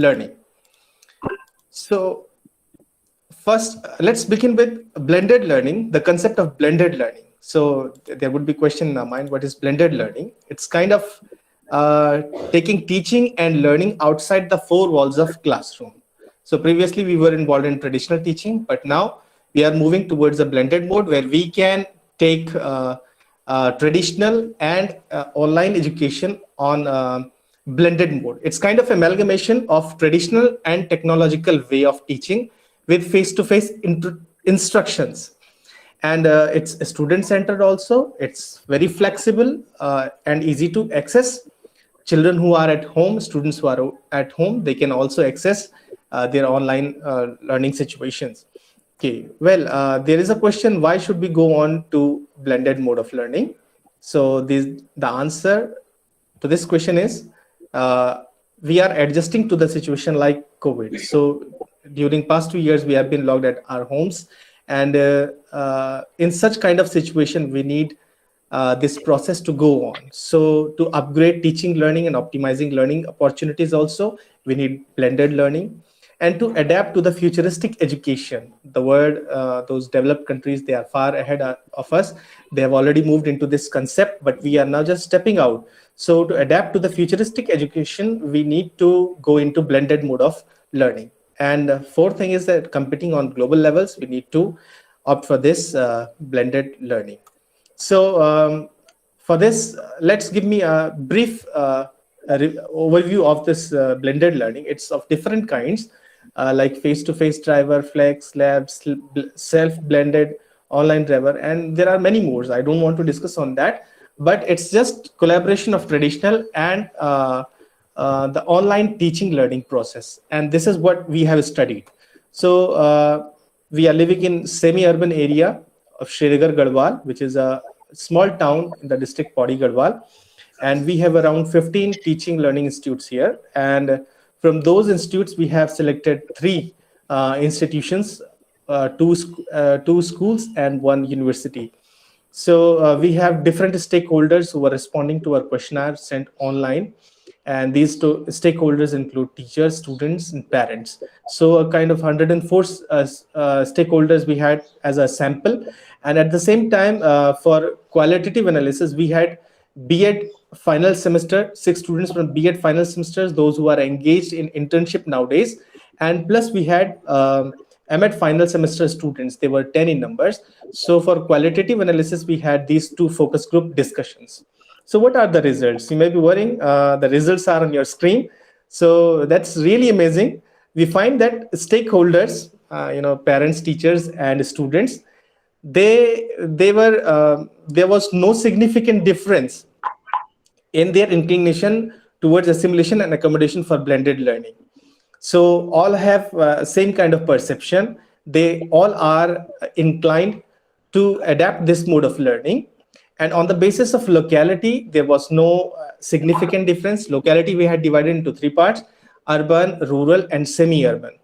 learning. So first, let's begin with blended learning, the concept of blended learning. So there would be question in our mind, what is blended learning? It's kind of uh, taking teaching and learning outside the four walls of classroom. So previously we were involved in traditional teaching, but now we are moving towards a blended mode where we can take traditional and online education on blended mode. It's kind of amalgamation of traditional and technological way of teaching with face-to-face instructions. And it's student centered also. It's very flexible and easy to access. Children who are at home, students who are at home, they can also access their online learning situations. Okay, well, there is a question, why should we go on to blended mode of learning? So the answer to this question is uh, we are adjusting to the situation like COVID. So during past 2 years, we have been locked at our homes. And in such kind of situation, we need this process to go on. So to upgrade teaching, learning, and optimizing learning opportunities also, we need blended learning. And to adapt to the futuristic education, the world, those developed countries, they are far ahead of us. They have already moved into this concept, but we are now just stepping out. So to adapt to the futuristic education, we need to go into blended mode of learning. And fourth thing is that competing on global levels, we need to opt for this blended learning. So for this, let's give me a brief overview of this blended learning. It's of different kinds, like face-to-face driver, flex, labs, self-blended, online driver, and there are many more. I don't want to discuss on that, but it's just collaboration of traditional and the online teaching learning process. And this is what we have studied. So we are living in semi-urban area of Srinagar Garhwal, which is a small town in the district Pauri Garhwal. And we have around 15 teaching learning institutes here. And from those institutes, we have selected three institutions, two schools and one university. So we have different stakeholders who are responding to our questionnaire sent online. And these two stakeholders include teachers, students, and parents. So a kind of 104 stakeholders we had as a sample. And at the same time, for qualitative analysis, we had B.Ed final semester, 6 students from B.Ed final semesters, those who are engaged in internship nowadays. And plus we had M.Ed final semester students, they were 10 in numbers. So for qualitative analysis, we had these two focus group discussions. So what are the results? You may be worrying, the results are on your screen. So that's really amazing. We find that stakeholders, parents, teachers, and students, there was no significant difference in their inclination towards assimilation and accommodation for blended learning. So all have same kind of perception. They all are inclined to adapt this mode of learning. And on the basis of locality, there was no significant difference. Locality we had divided into three parts: urban, rural, and semi-urban.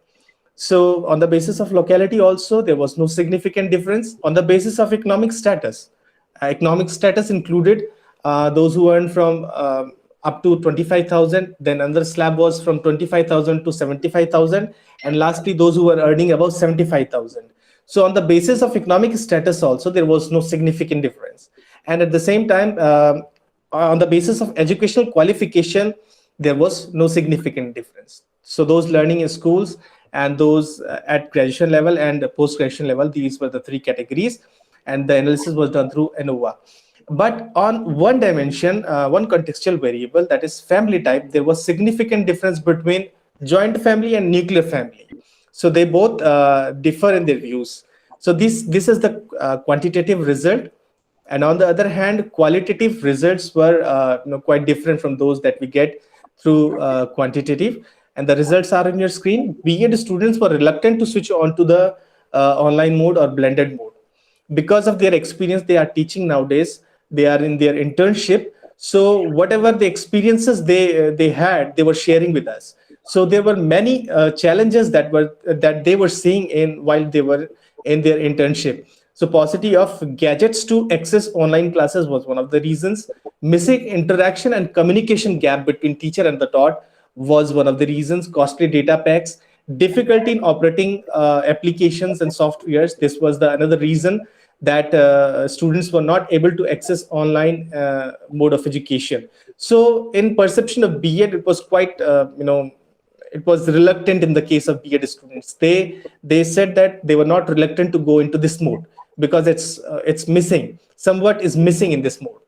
So on the basis of locality also, there was no significant difference. On the basis of economic status included those who earn from up to 25,000. Then another slab was from 25,000 to 75,000. And lastly, those who were earning above 75,000. So on the basis of economic status also, there was no significant difference. And at the same time, on the basis of educational qualification, there was no significant difference. So those learning in schools and those at graduation level and post-graduation level, these were the three categories. And the analysis was done through ANOVA. But on one dimension, one contextual variable, that is family type, there was significant difference between joint family and nuclear family. So they both differ in their views. So this is the quantitative result. And on the other hand, qualitative results were quite different from those that we get through quantitative. And the results are on your screen. B.Ed students were reluctant to switch on to the online mode or blended mode. Because of their experience, they are teaching nowadays. They are in their internship. So whatever the experiences they had, they were sharing with us. So there were many challenges that they were seeing while they were in their internship. So paucity of gadgets to access online classes was one of the reasons. Missing interaction and communication gap between teacher and the taught was one of the reasons. Costly data packs, difficulty in operating applications and softwares. This was the another reason that students were not able to access online mode of education. So in perception of B.Ed, it was quite it was reluctant in the case of B.Ed students. They said that they were not reluctant to go into this mode because it's missing. Somewhat is missing in this mode.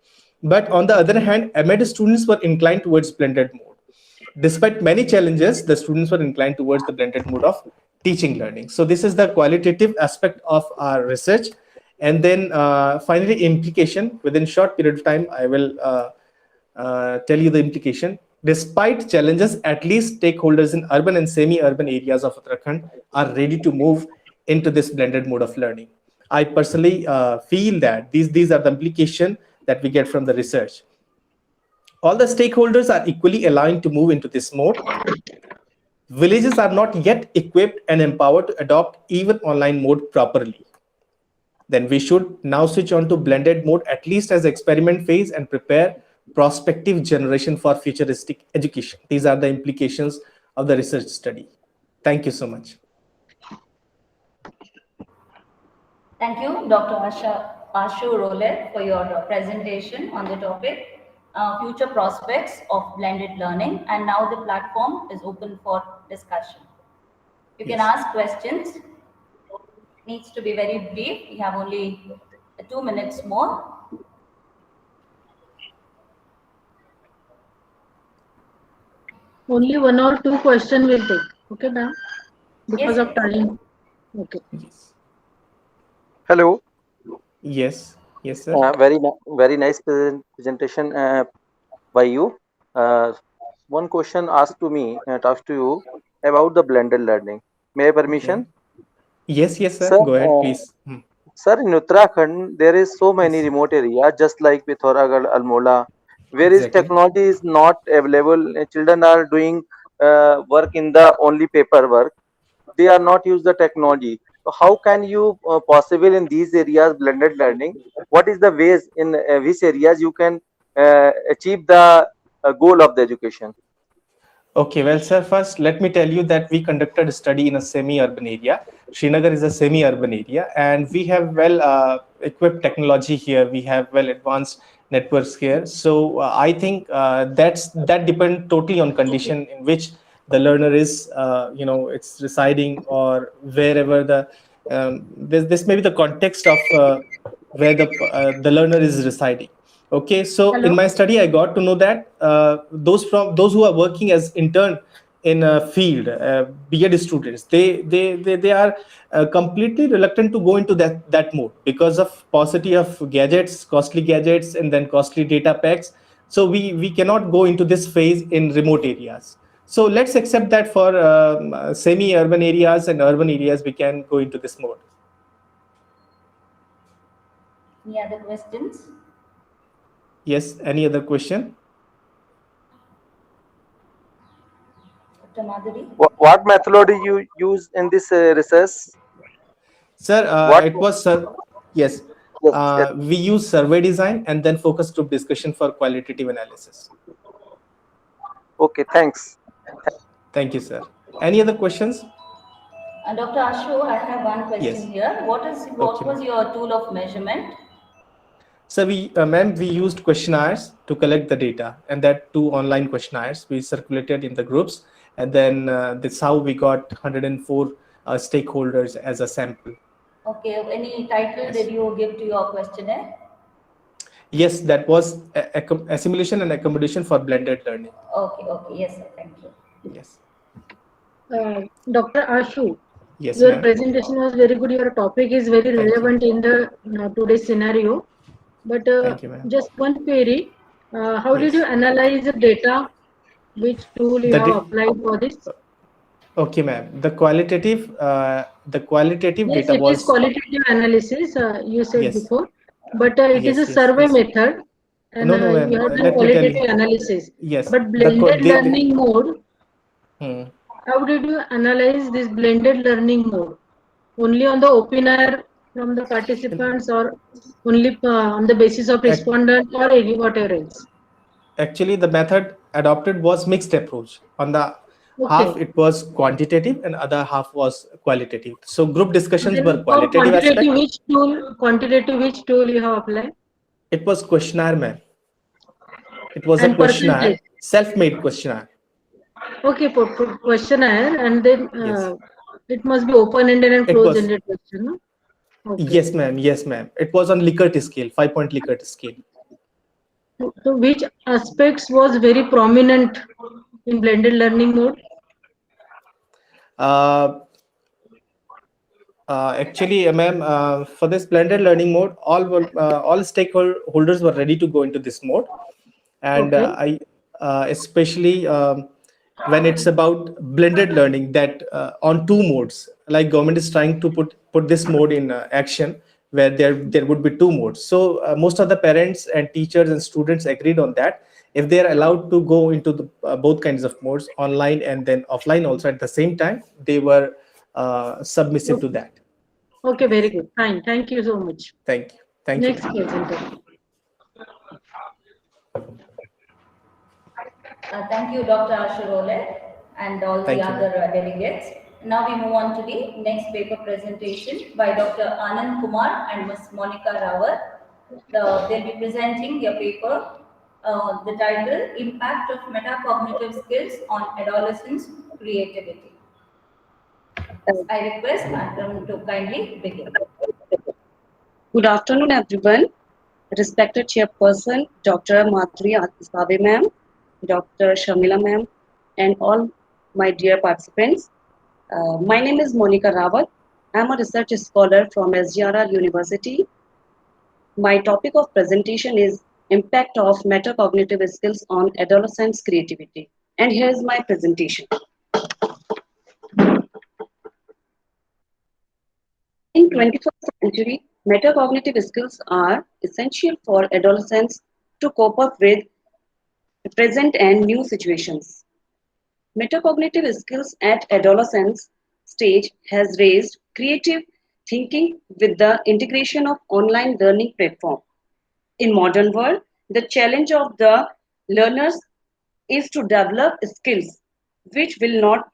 But on the other hand, M.Ed students were inclined towards blended mode. Despite many challenges, the students were inclined towards the blended mode of teaching learning. So this is the qualitative aspect of our research. And then finally, implication. Within short period of time, I will tell you the implication. Despite challenges, at least stakeholders in urban and semi-urban areas of Uttarakhand are ready to move into this blended mode of learning. I personally feel that these are the implications that we get from the research. All the stakeholders are equally aligned to move into this mode. Villages are not yet equipped and empowered to adopt even online mode properly. Then we should now switch on to blended mode, at least as experiment phase, and prepare prospective generation for futuristic education. These are the implications of the research study. Thank you so much. Thank you, Dr. Ashu Rolet, for your presentation on the topic, future prospects of blended learning. And now the platform is open for discussion. You can ask questions. It needs to be very brief. We have only 2 minutes more. Only 1 or 2 questions will take. Okay, ma'am? Because Yes, of time. Okay. Yes. Hello. Yes. Yes, sir. Very nice presentation by you. One question asked to me, asked to you about the blended learning. May I permission? Yes, sir. Sir, Go ahead, please. Sir, in Uttarakhand, there is so many remote areas, just like Pithoragarh, Almola, where is technology is not available. Children are doing work in the only paperwork. They are not use the technology. So how can you possible in these areas blended learning? What is the ways in which areas you can achieve the goal of the education? Okay, well, sir, first let me tell you that we conducted a study in a semi-urban area. Srinagar is a semi-urban area, and we have well-equipped technology here. We have well-advanced networks here. So I think that depends totally on condition in which the learner is, it's residing, or wherever this may be the context of where the learner is residing. Okay, so Hello? in my study, I got to know that those who are working as intern in a field, B.Ed students, they are completely reluctant to go into that mode because of paucity of gadgets, costly gadgets, and then costly data packs. So we cannot go into this phase in remote areas. So let's accept that for semi-urban areas and urban areas, we can go into this mode. Any other questions? Yes, any other question? Dr. Madhuri? What methodology you use in this research? Sir, it was, sir, yes. We use survey design and then focus group discussion for qualitative analysis. Okay, thanks. Thank you, sir. Any other questions? Dr. Ashu, I have one question here. What was your tool of measurement? So ma'am, we used questionnaires to collect the data, and that 2 online questionnaires we circulated in the groups, and then that's how we got 104 stakeholders as a sample. Okay, any title did you give to your questionnaire? Yes, that was assimilation and accommodation for blended learning. Okay, yes, sir, thank you. Yes. Dr. Ashu, yes, your presentation was very good. Your topic is very relevant in the today's scenario. But just one query, how did you analyze the data? Which tool you have applied for this? Okay, ma'am. The qualitative yes, data it was is qualitative analysis. You said before, but it is a survey method, and no, you have done qualitative analysis. Yes, but blended learning mode. How did you analyze this blended learning mode? Only on the opinion from the participants, or only on the basis of respondent, or any whatever else? Actually, the method adopted was mixed approach. On the half Okay. it was quantitative and other half was qualitative. So group discussions were Then for qualitative aspect. quantitative, which tool you have applied? It was questionnaire, ma'am. It was a And percentage. questionnaire, self-made questionnaire. Okay, for questionnaire, and then Yes, it must be open-ended and it was. closed-ended question, no? Okay. Yes, ma'am. Yes, ma'am. It was on Likert scale, 5-point Likert scale. So which aspects was very prominent in blended learning mode? Actually, ma'am, for this blended learning mode, all stakeholders were ready to go into this mode, and Okay. I especially when it's about blended learning, that on two modes, like government is trying to put this mode in action, where there would be two modes. So most of the parents and teachers and students agreed on that. If they are allowed to go into the both kinds of modes, online and then offline also at the same time, they were submissive to that. Okay, very good. Fine. Thank you so much. Thank you. Thank you, Next ma'am. presenter. Thank you, Dr. Ashurole, and all Thank the you, other delegates. Now we move on to the next paper presentation by Dr. Anand Kumar and Ms. Monica Rawat. They'll be presenting their paper, the title, Impact of Metacognitive Skills on Adolescents' Creativity. I request Anand to kindly begin. Good afternoon, everyone. Respected Chairperson, Dr. Madhuri Sabe ma'am, Dr. Shamila ma'am, and all my dear participants. My name is Monica Rawat. I'm a research scholar from SGRR University. My topic of presentation is Impact of Metacognitive Skills on Adolescents' Creativity. And here's my presentation. In 21st century, metacognitive skills are essential for adolescents to cope up with present and new situations. Metacognitive skills at adolescence stage has raised creative thinking with the integration of online learning platform. In modern world, the challenge of the learners is to develop skills which will not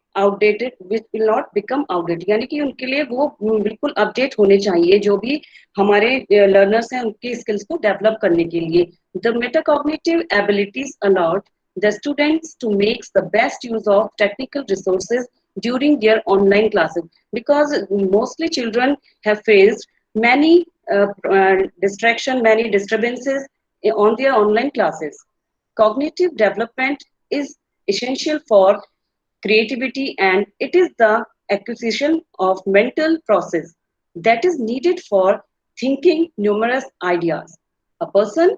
become outdated, यानी कि उनके लिए वो बिल्कुल update होने चाहिए जो भी हमारे लर्नर्स हैं उनकी स्किल्स को डेवलप करने के लिए. The metacognitive abilities allowed the students to make the best use of technical resources during their online classes, because mostly children have faced many many disturbances on their online classes. Cognitive development is essential for creativity, and it is the acquisition of mental process that is needed for thinking numerous ideas. A person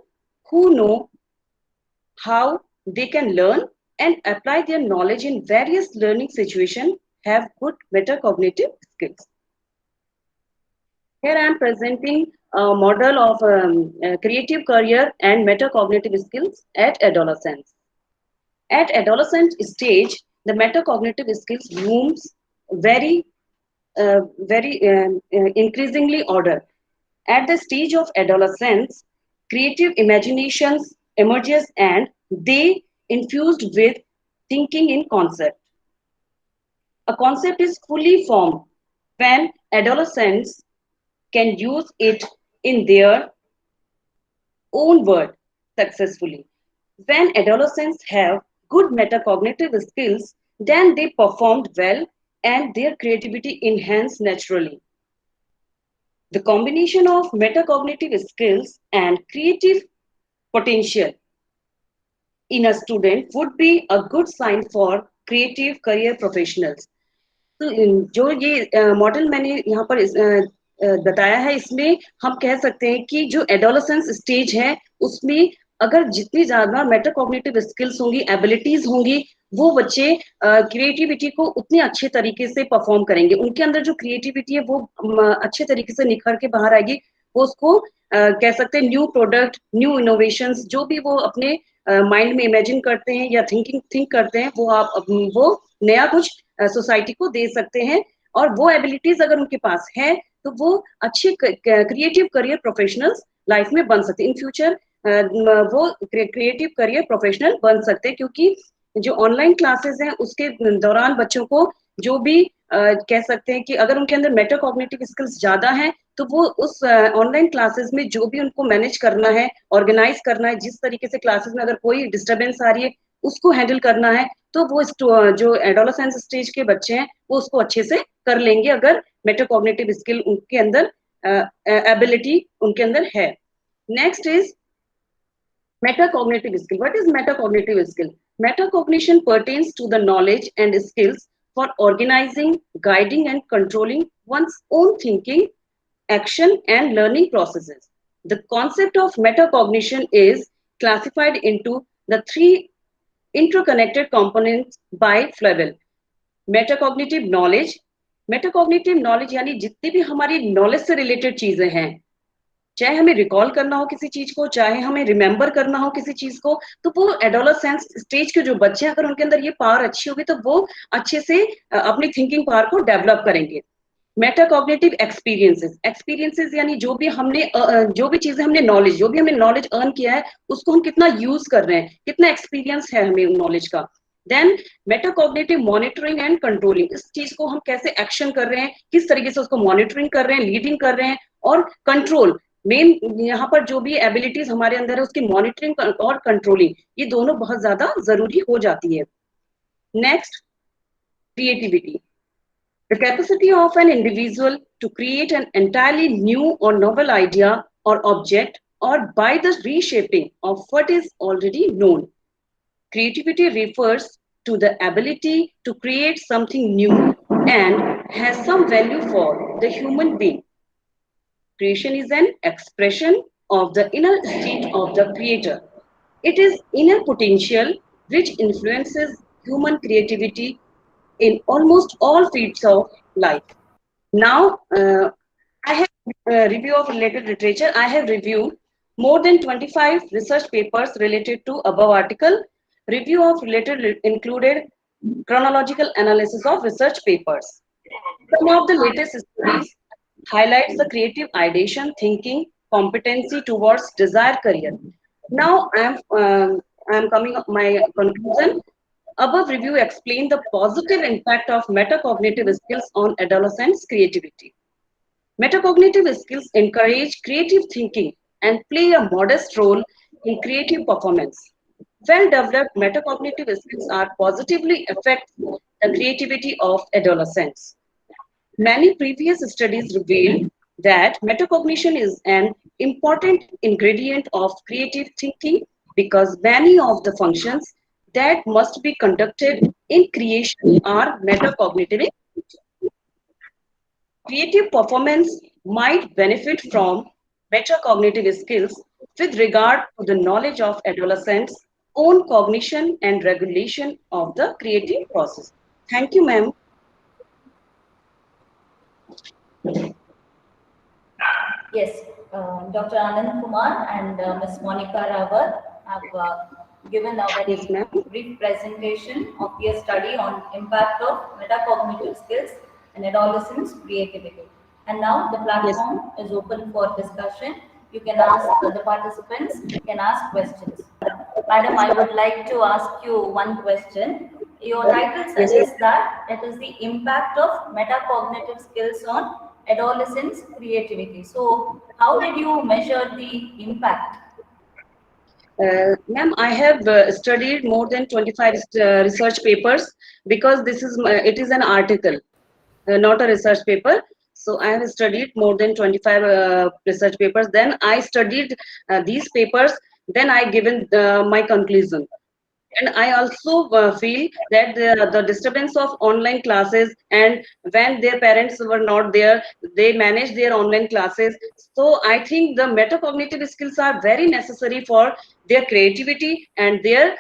who know how they can learn and apply their knowledge in various learning situations have good metacognitive skills. Here I am presenting a model of creative career and metacognitive skills at adolescence. At adolescent stage, the metacognitive skills looms very increasingly order. At the stage of adolescence, creative imaginations emerges and they infused with thinking in concept. A concept is fully formed when adolescents can use it in their own word successfully. When adolescents have good metacognitive skills, then they performed well and their creativity enhanced naturally. The combination of metacognitive skills and creative potential in a student would be a good sign for creative career professionals. तो जो ये model मैंने यहाँ पर बताया है, इसमें हम कह सकते हैं कि जो एडोलेसेंस स्टेज है उसमें अगर जितनी ज्यादा मेटाकॉग्निटिव स्किल्स होंगी, एबिलिटीज होंगी, वो बच्चे क्रिएटिविटी को उतने अच्छे तरीके से परफॉर्म करेंगे. उनके अंदर जो क्रिएटिविटी है वो अच्छे तरीके से निखर के बाहर आएगी. वो उसको कह सकते हैं न्यू प्रोडक्ट, न्यू इनोवेशंस जो भी वो अपने माइंड में इमेजिन करते हैं या थिंक करते हैं, वो नया कुछ सोसाइटी को दे सकते हैं. और वो एबिलिटीज अगर उनके पास है तो वो अच्छे क्रिएटिव करियर प्रोफेशनल्स लाइफ में बन सकते हैं. इन फ्यूचर वो क्रिएटिव करियर प्रोफेशनल बन सकते हैं, क्योंकि जो ऑनलाइन क्लासेस हैं उसके दौरान बच्चों को जो भी कह सकते हैं कि अगर उनके अंदर मेटाकॉग्निटिव स्किल्स ज्यादा हैं तो वो उस ऑनलाइन क्लासेस में जो भी उनको मैनेज करना है, ऑर्गेनाइज करना है, जिस तरीके से क्लासेस में अगर कोई डिस्टरबेंस आ रही है उसको हैंडल करना है, तो वो जो एडोलेसेंस स्टेज के बच्चे हैं वो उसको अच्छे से कर लेंगे अगर मेटाकॉग्निटिव स्किल उनके अंदर एबिलिटी उनके अंदर है। Next is metacognitive skill. What is metacognitive skill? Metacognition pertains to the knowledge and skills for organizing, guiding, and controlling one's own thinking, action, and learning processes. The concept of metacognition is classified into the three interconnected components by Flavel. Metacognitive knowledge. Metacognitive knowledge यानी जितनी भी हमारी knowledge से related चीजें हैं, चाहे हमें recall करना हो किसी चीज को, चाहे हमें रिमेम्बर करना हो किसी चीज को, तो वो एडोलेसेंस स्टेज के जो बच्चे हैं अगर उनके अंदर ये पावर अच्छी होगी तो वो अच्छे से अपनी थिंकिंग पावर को डेवलप करेंगे। मेटाकॉग्निटिव एक्सपीरियंसेस यानी जो भी चीजें हमने नॉलेज, जो भी हमने नॉलेज अर्न किया है उसको हम कितना यूज कर रहे हैं, कितना एक्सपीरियंस है हमें उन नॉलेज का। Then metacognitive monitoring and controlling, इस चीज को हम कैसे एक्शन कर रहे हैं, किस तरीके से उसको मॉनिटरिंग कर रहे हैं, लीडिंग कर रहे हैं, और कंट्रोल, मेन यहाँ पर जो भी एबिलिटीज हमारे अंदर है उसकी मॉनिटरिंग और कंट्रोलिंग, ये दोनों बहुत ज्यादा जरूरी हो जाती है। Next, creativity, the capacity of an individual to create an entirely new or novel idea or object, or by the reshaping of what is already known. Creativity refers to the ability to create something new and has some value for the human being. Creation is an expression of the inner state of the creator. It is inner potential which influences human creativity in almost all fields of life. Now, I have a review of related literature. I have reviewed more than 25 research papers related to above article. Review of related included chronological analysis of research papers. Some of the latest studies highlights the creative ideation, thinking, competency towards desired career. Now I am coming up my conclusion. Above review explain the positive impact of metacognitive skills on adolescents' creativity. Metacognitive skills encourage creative thinking and play a modest role in creative performance. Well-developed metacognitive skills are positively affect the creativity of adolescents. Many previous studies reveal that metacognition is an important ingredient of creative thinking because many of the functions that must be conducted in creation are metacognitive. Creative performance might benefit from metacognitive skills with regard to the knowledge of adolescents' own cognition and regulation of the creative process. Thank you, ma'am. Yes, Dr. Anand Kumar and Ms. Monica Rawat have given a very brief presentation of their study on impact of metacognitive skills and adolescents' creativity. And now the platform is open for discussion. You can ask the participants, can ask questions. Madam, I would like to ask you one question. Your title suggests that it is the impact of metacognitive skills on adolescents' creativity. So, how did you measure the impact? Ma'am, I have studied more than 25 research papers because this is it is an article, not a research paper. So I have studied more than 25 research papers. Then I studied these papers. Then I given my conclusion. And I also feel that the disturbance of online classes, and when their parents were not there, they managed their online classes. So I think the metacognitive skills are very necessary for their creativity and their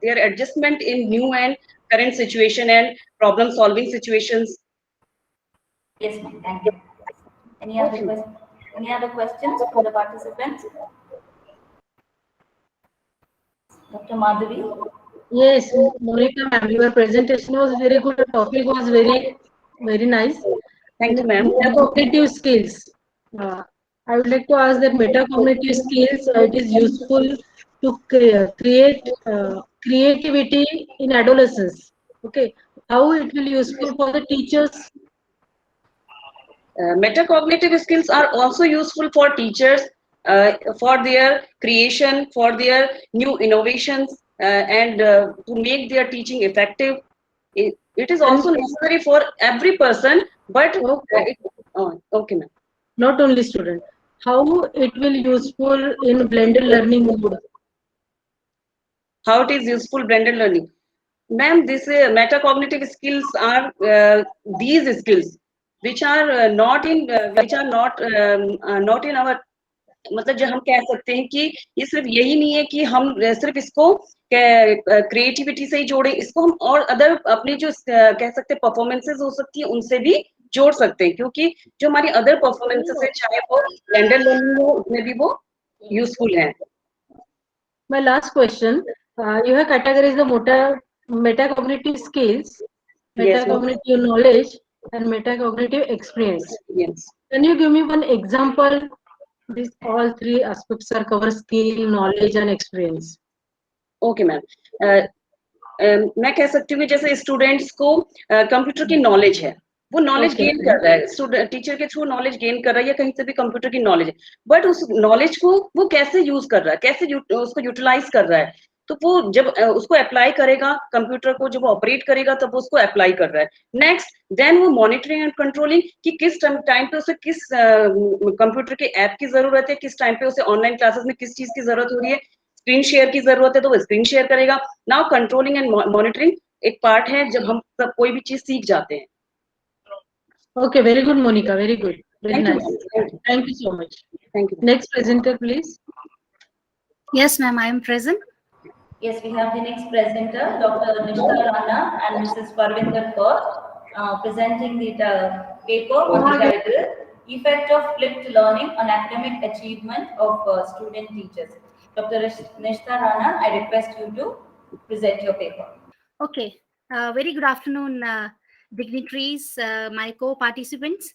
adjustment in new and current situation and problem solving situations. Yes, ma'am. Thank you. Any other questions from the participants? Dr. Madhavi? Yes, Monica ma'am, your presentation was very good. The topic was very nice. Thank you, ma'am. Cognitive skills. I would like to ask that metacognitive skills, it is useful to create creativity in adolescence. Okay, how it will useful for the teachers? Metacognitive skills are also useful for teachers for their creation, for their new innovations, and to make their teaching effective. It is also necessary for every person, but okay, ma'am. Not only student. How it will useful in blended learning mode? How it is useful blended learning? Ma'am, this metacognitive skills are these skills which are not in our, मतलब जो हम कह सकते हैं कि ये सिर्फ यही नहीं है कि हम सिर्फ इसको क्रिएटिविटी से ही जोड़े, इसको हम और अदर अपनी जो कह सकते हैं परफॉर्मेंसेस हो सकती है उनसे भी जोड़ सकते हैं, क्योंकि जो हमारी अदर परफॉर्मेंसेस है चाहे वो ब्लेंडेड लर्निंग हो उसमें भी वो यूजफुल है. My last question, you have categorized the metacognitive skills, metacognitive knowledge, and metacognitive experience. Yes. Can you give me one example? These all three aspects are cover skill, knowledge, and experience. Okay, ma'am. मैं कह सकती हूँ कि जैसे students को computer की knowledge है, वो नॉलेज गेन कर रहा है, स्टूडेंट टीचर के थ्रू नॉलेज गेन कर रहा है या कहीं से भी कंप्यूटर की नॉलेज है, बट उस नॉलेज को वो कैसे यूज कर रहा है, कैसे उसको यूटिलाइज कर रहा है, तो वो जब उसको अप्लाई करेगा कंप्यूटर को, जब वो ऑपरेट करेगा तब वो उसको अप्लाई कर रहा है. नेक्स्ट देन वो मॉनिटरिंग एंड कंट्रोलिंग कि किस टाइम पे उसे किस कंप्यूटर के ऐप की जरूरत है, किस टाइम पे उसे ऑनलाइन क्लासेस में किस चीज की जरूरत हो रही है, स्क्रीन शेयर की जरूरत है तो वो स्क्रीन शेयर करेगा. नाउ कंट्रोलिंग एंड मॉनिटरिंग एक पार्ट है जब हम सब कोई भी चीज सीख जाते हैं. Okay, very good, Monica. Very good. Very nice. Thank you so much. Thank you. Next presenter, please. Yes, ma'am, I am present. Yes, we have the next presenter, Dr. Nishta Rana and Mrs. Parvinder Kaur, presenting the paper on the title, Effect of Flipped Learning on Academic Achievement of Student Teachers. Dr. Nishta Rana, I request you to present your paper. Okay, very good afternoon, dignitaries, my co-participants.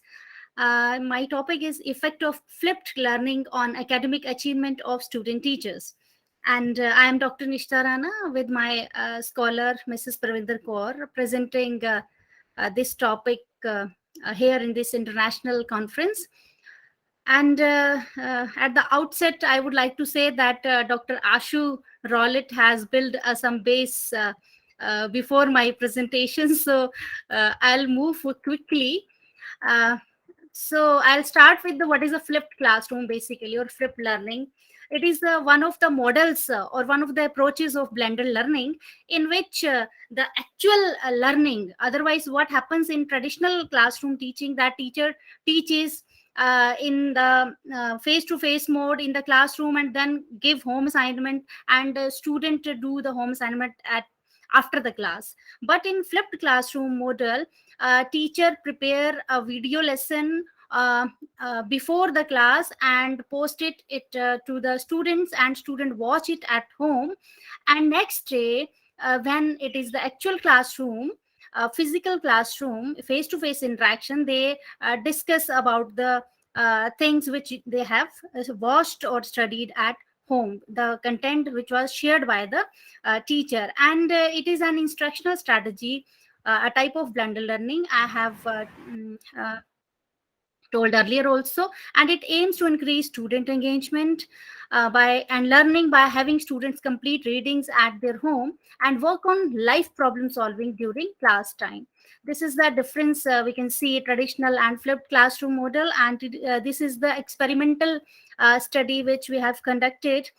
My topic is Effect of Flipped Learning on Academic Achievement of Student Teachers. And I am Dr. Nishta Rana with my scholar, Mrs. Parvinder Kaur, presenting this topic here in this international conference. And at the outset, I would like to say that Dr. Ashu Rollett has built some base before my presentation, so I'll move quickly. So I'll start with what is a flipped classroom, basically, or flipped learning. It is one of the models or one of the approaches of blended learning in which the actual learning, otherwise what happens in traditional classroom teaching, that teacher teaches in the face-to-face mode in the classroom and then give home assignment, and student do the home assignment after the class. But in flipped classroom model, teacher prepare a video lesson before the class and post it to the students, and student watch it at home, and next day when it is the actual classroom, physical classroom, face-to-face interaction, they discuss about the things which they have watched or studied at home, the content which was shared by the teacher. And it is an instructional strategy, a type of blended learning I have told earlier also, and it aims to increase student engagement and learning by having students complete readings at their home and work on life problem solving during class time. This is the difference we can see traditional and flipped classroom model, and this is the experimental study which we have conducted.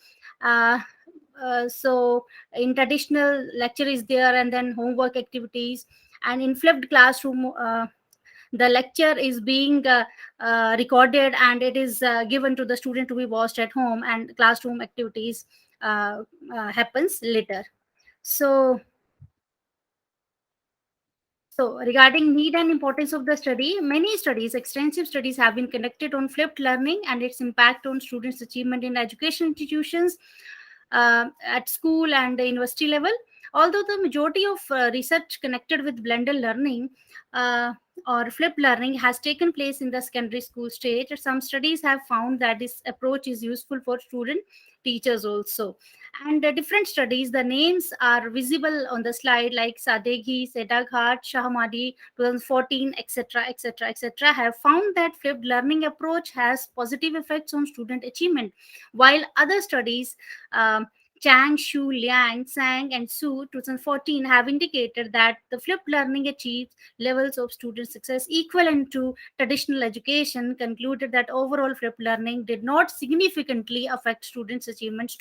So in traditional, lecture is there and then homework activities, and in flipped classroom the lecture is being recorded and it is given to the student to be watched at home, and classroom activities happens later. So regarding need and importance of the study, many studies, extensive studies have been conducted on flipped learning and its impact on students' achievement in education institutions at school and the university level. Although the majority of research connected with blended learning or flipped learning has taken place in the secondary school stage, some studies have found that this approach is useful for student teachers also. And different studies, the names are visible on the slide, like Sadeghi, Sedaghat, Shahmadi, 2014, etc., etc., etc., have found that flipped learning approach has positive effects on student achievement, while other studies, Chang, Xu, Liang, Sang, and Su 2014 have indicated that the flipped learning achieves levels of student success equivalent to traditional education, concluded that overall flipped learning did not significantly affect students' achievement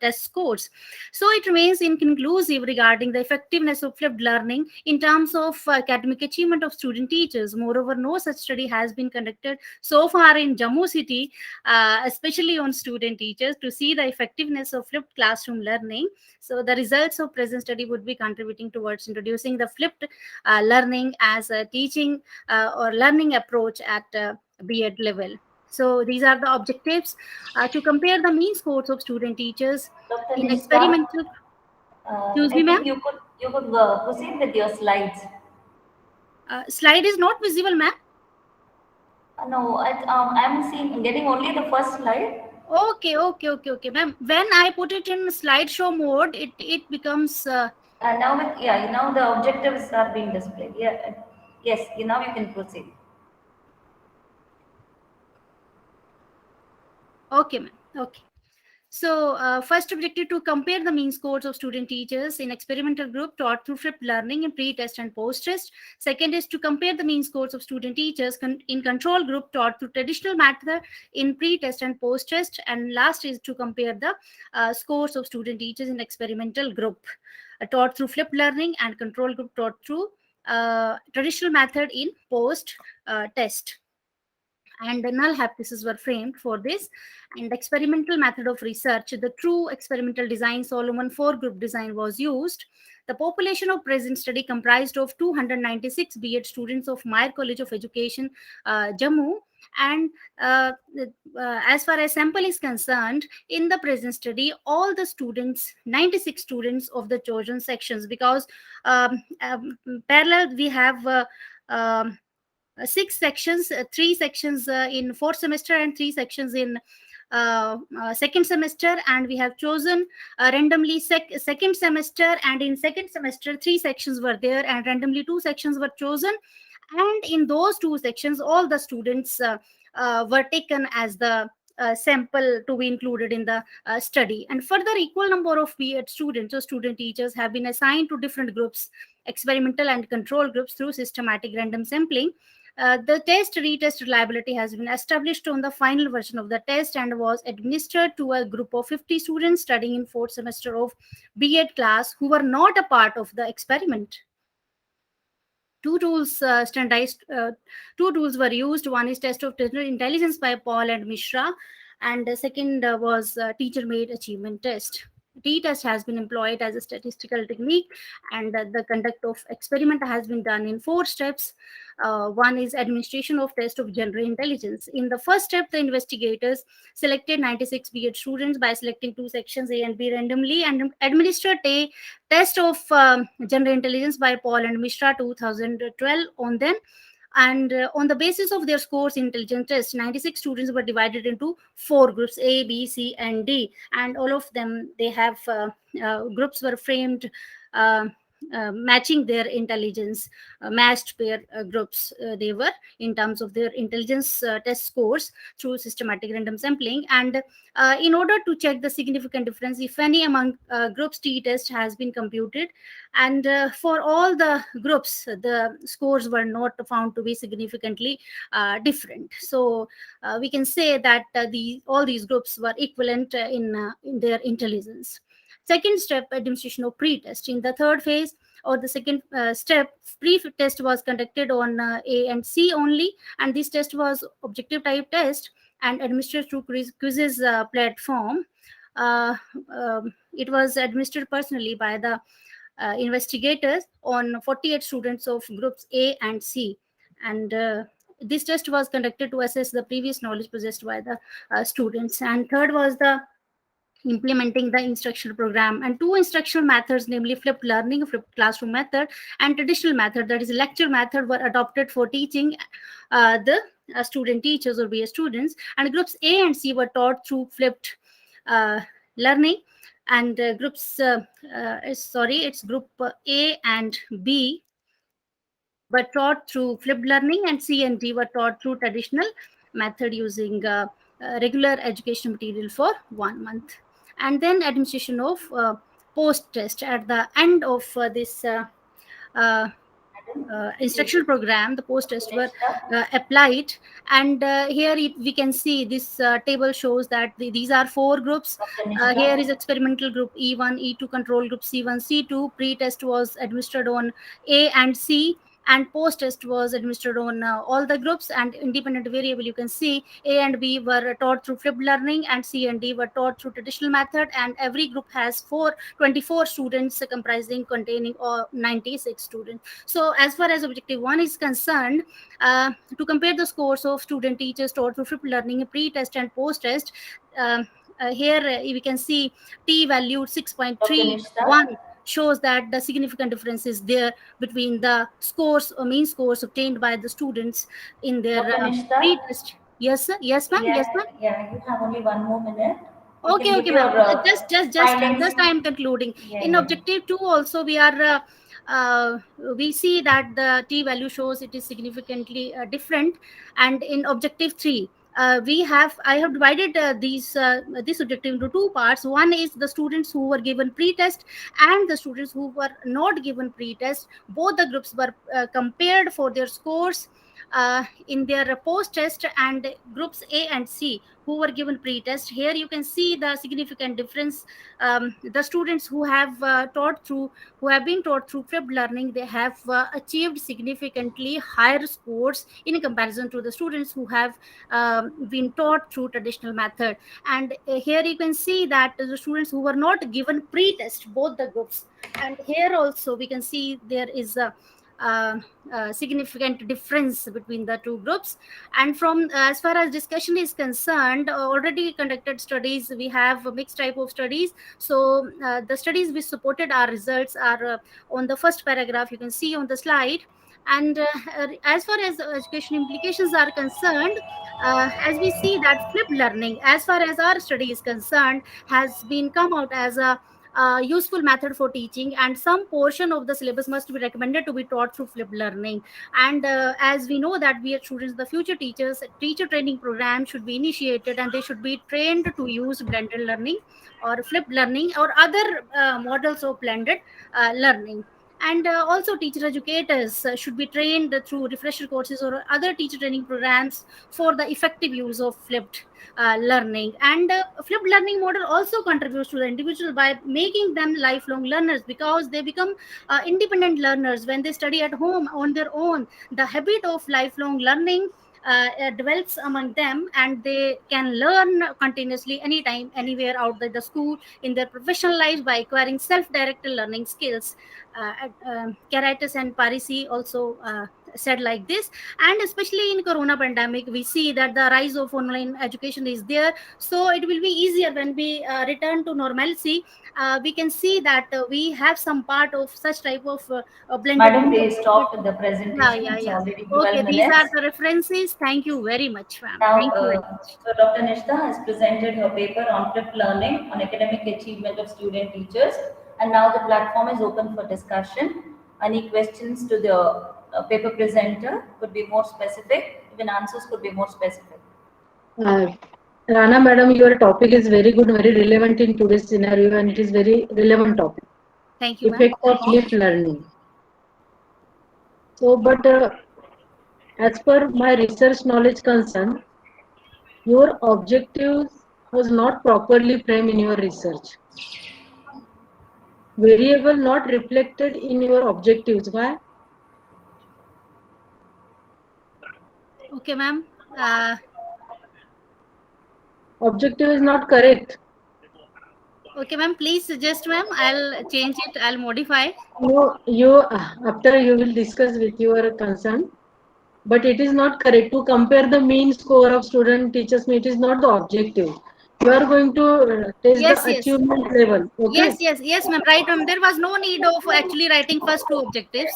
test scores. So it remains inconclusive regarding the effectiveness of flipped learning in terms of academic achievement of student teachers. Moreover, no such study has been conducted so far in Jammu city, especially on student teachers, to see the effectiveness of flipped classroom learning. So the results of present study would be contributing towards introducing the flipped learning as a teaching or learning approach at B.Ed level. So these are the objectives to compare the mean scores of student teachers Dr. in Nishka, experimental. Excuse I me, ma'am. think you could proceed with your slides. Slide is not visible, ma'am. No, I'm getting only the first slide. Okay, ma'am. When I put it in slideshow mode, it becomes. Now the objectives are being displayed. Yeah, yes. Now you can proceed. Okay, ma'am. Okay. So first objective, to compare the mean scores of student teachers in experimental group taught through flipped learning in pre-test and post-test. Second is to compare the mean scores of student teachers in control group taught through traditional method in pre-test and post-test. And last is to compare the scores of student teachers in experimental group taught through flipped learning and control group taught through traditional method in post-test. And null hypotheses were framed for this. And experimental method of research, the true experimental design Solomon 4 group design was used. The population of present study comprised of 296 B.Ed students of Meyer College of Education, Jammu. And as far as sample is concerned, in the present study, all the students, 96 students of the chosen sections, because parallel we have 6 sections, 3 sections in fourth semester and 3 sections in second semester, and we have chosen randomly second semester, and in second semester 3 sections were there and randomly 2 sections were chosen, and in those 2 sections all the students were taken as the sample to be included in the study. And further, equal number of B.Ed students or student teachers have been assigned to different groups, experimental and control groups, through systematic random sampling. The test retest reliability has been established on the final version of the test and was administered to a group of 50 students studying in fourth semester of B.Ed class who were not a part of the experiment. Two tools two tools were used. One is test of technical intelligence by Paul and Mishra, and the second was teacher-made achievement test. T-test has been employed as a statistical technique, and the conduct of experiment has been done in 4 steps. One is administration of test of general intelligence. In the first step, the investigators selected 96 B.Ed students by selecting 2 sections A and B randomly and administered a test of general intelligence by Paul and Mishra 2012 on them. And on the basis of their scores in intelligence test, 96 students were divided into 4 groups, A, B, C, and D. And all of them, they have groups were framed matching their intelligence, matched pair groups they were in terms of their intelligence test scores through systematic random sampling. And in order to check the significant difference, if any, among groups, T-test has been computed. And for all the groups, the scores were not found to be significantly different. So we can say that all these groups were equivalent in their intelligence. Second step, administration of pre-test. In the third phase or the second step, pre-test was conducted on A and C only, and this test was objective type test and administered through quizzes platform. It was administered personally by the investigators on 48 students of groups A and C, and this test was conducted to assess the previous knowledge possessed by the students. And third was the implementing the instructional program, and two instructional methods, namely flipped learning, flipped classroom method, and traditional method, that is lecture method, were adopted for teaching the student teachers or BA students. And groups A and C were taught through flipped learning, and it's group A and B were taught through flipped learning, and C and D were taught through traditional method using regular education material for 1 month. And then administration of post test at the end of this instructional program. The post tests were applied, and here we can see this table shows that these are 4 groups. Here is experimental group E1, E2, control group C1, C2. Pre-test was administered on A and C, and post test was administered on all the groups. And independent variable, you can see A and B were taught through flipped learning, and C and D were taught through traditional method. And every group has 24 students containing 96 students. So as far as objective 1 is concerned, to compare the scores of student teachers taught through flipped learning, pre-test and post-test, here we can see T value 6.31 shows that the significant difference is there between the scores or mean scores obtained by the students in their pre-test. Yes, sir. Yes, ma'am. Yes, ma'am. Yeah, you have only 1 more minute. Okay, ma'am. Just I am concluding. In objective 2 also we are we see that the T value shows it is significantly different. And in objective 3, I have divided this objective into 2 parts. One is the students who were given pre-test and the students who were not given pre-test. Both the groups were compared for their scores in their post-test, and groups A and C who were given pre-test. Here you can see the significant difference. The students who have been taught through flipped learning, they have achieved significantly higher scores in comparison to the students who have been taught through traditional method. And here you can see that the students who were not given pre-test, both the groups, and here also we can see there is a significant difference between the 2 groups. And from as far as discussion is concerned, already conducted studies, we have a mixed type of studies. So the studies which supported our results are on the first paragraph, you can see on the slide. And as far as education implications are concerned, as we see that flipped learning, as far as our study is concerned, has been come out as a useful method for teaching, and some portion of the syllabus must be recommended to be taught through flipped learning. And as we know that we are students, the future teachers, teacher training program should be initiated, and they should be trained to use blended learning or flipped learning or other models of blended learning. And also teacher educators should be trained through refresher courses or other teacher training programs for the effective use of flipped learning. And flipped learning model also contributes to the individual by making them lifelong learners, because they become independent learners when they study at home on their own. The habit of lifelong learning develops among them, and they can learn continuously anytime, anywhere outside the school, in their professional lives, by acquiring self-directed learning skills. Karatis and Parisi also said like this. And especially in corona pandemic, we see that the rise of online education is there, so it will be easier when we return to normalcy. We can see that we have some part of such type of blended. Madam, they stopped the presentation. Yeah. Okay, these are the references. Thank you very much, ma'am. Now, Thank you very much. So Dr. Nishta has presented her paper on flipped learning on academic achievement of student teachers, and now the platform is open for discussion. Any questions to the paper presenter could be more specific, even answers could be more specific. Rana madam, your topic is very good, very relevant in today's scenario, and it is very relevant topic. Thank you, Effect of flipped learning. So, but as per my research knowledge concern, your objectives was not properly framed in your research. Variable not reflected in your objectives. Why? Okay, ma'am. Objective is not correct. Okay, ma'am. Please suggest, ma'am. I'll change it. I'll modify. You after you will discuss with your concern, but it is not correct to compare the mean score of student teachers. It is not the objective. you are going to test Yes, the yes. achievement level. Okay. Yes, ma'am. Right, ma'am. There was no need of actually writing first two objectives.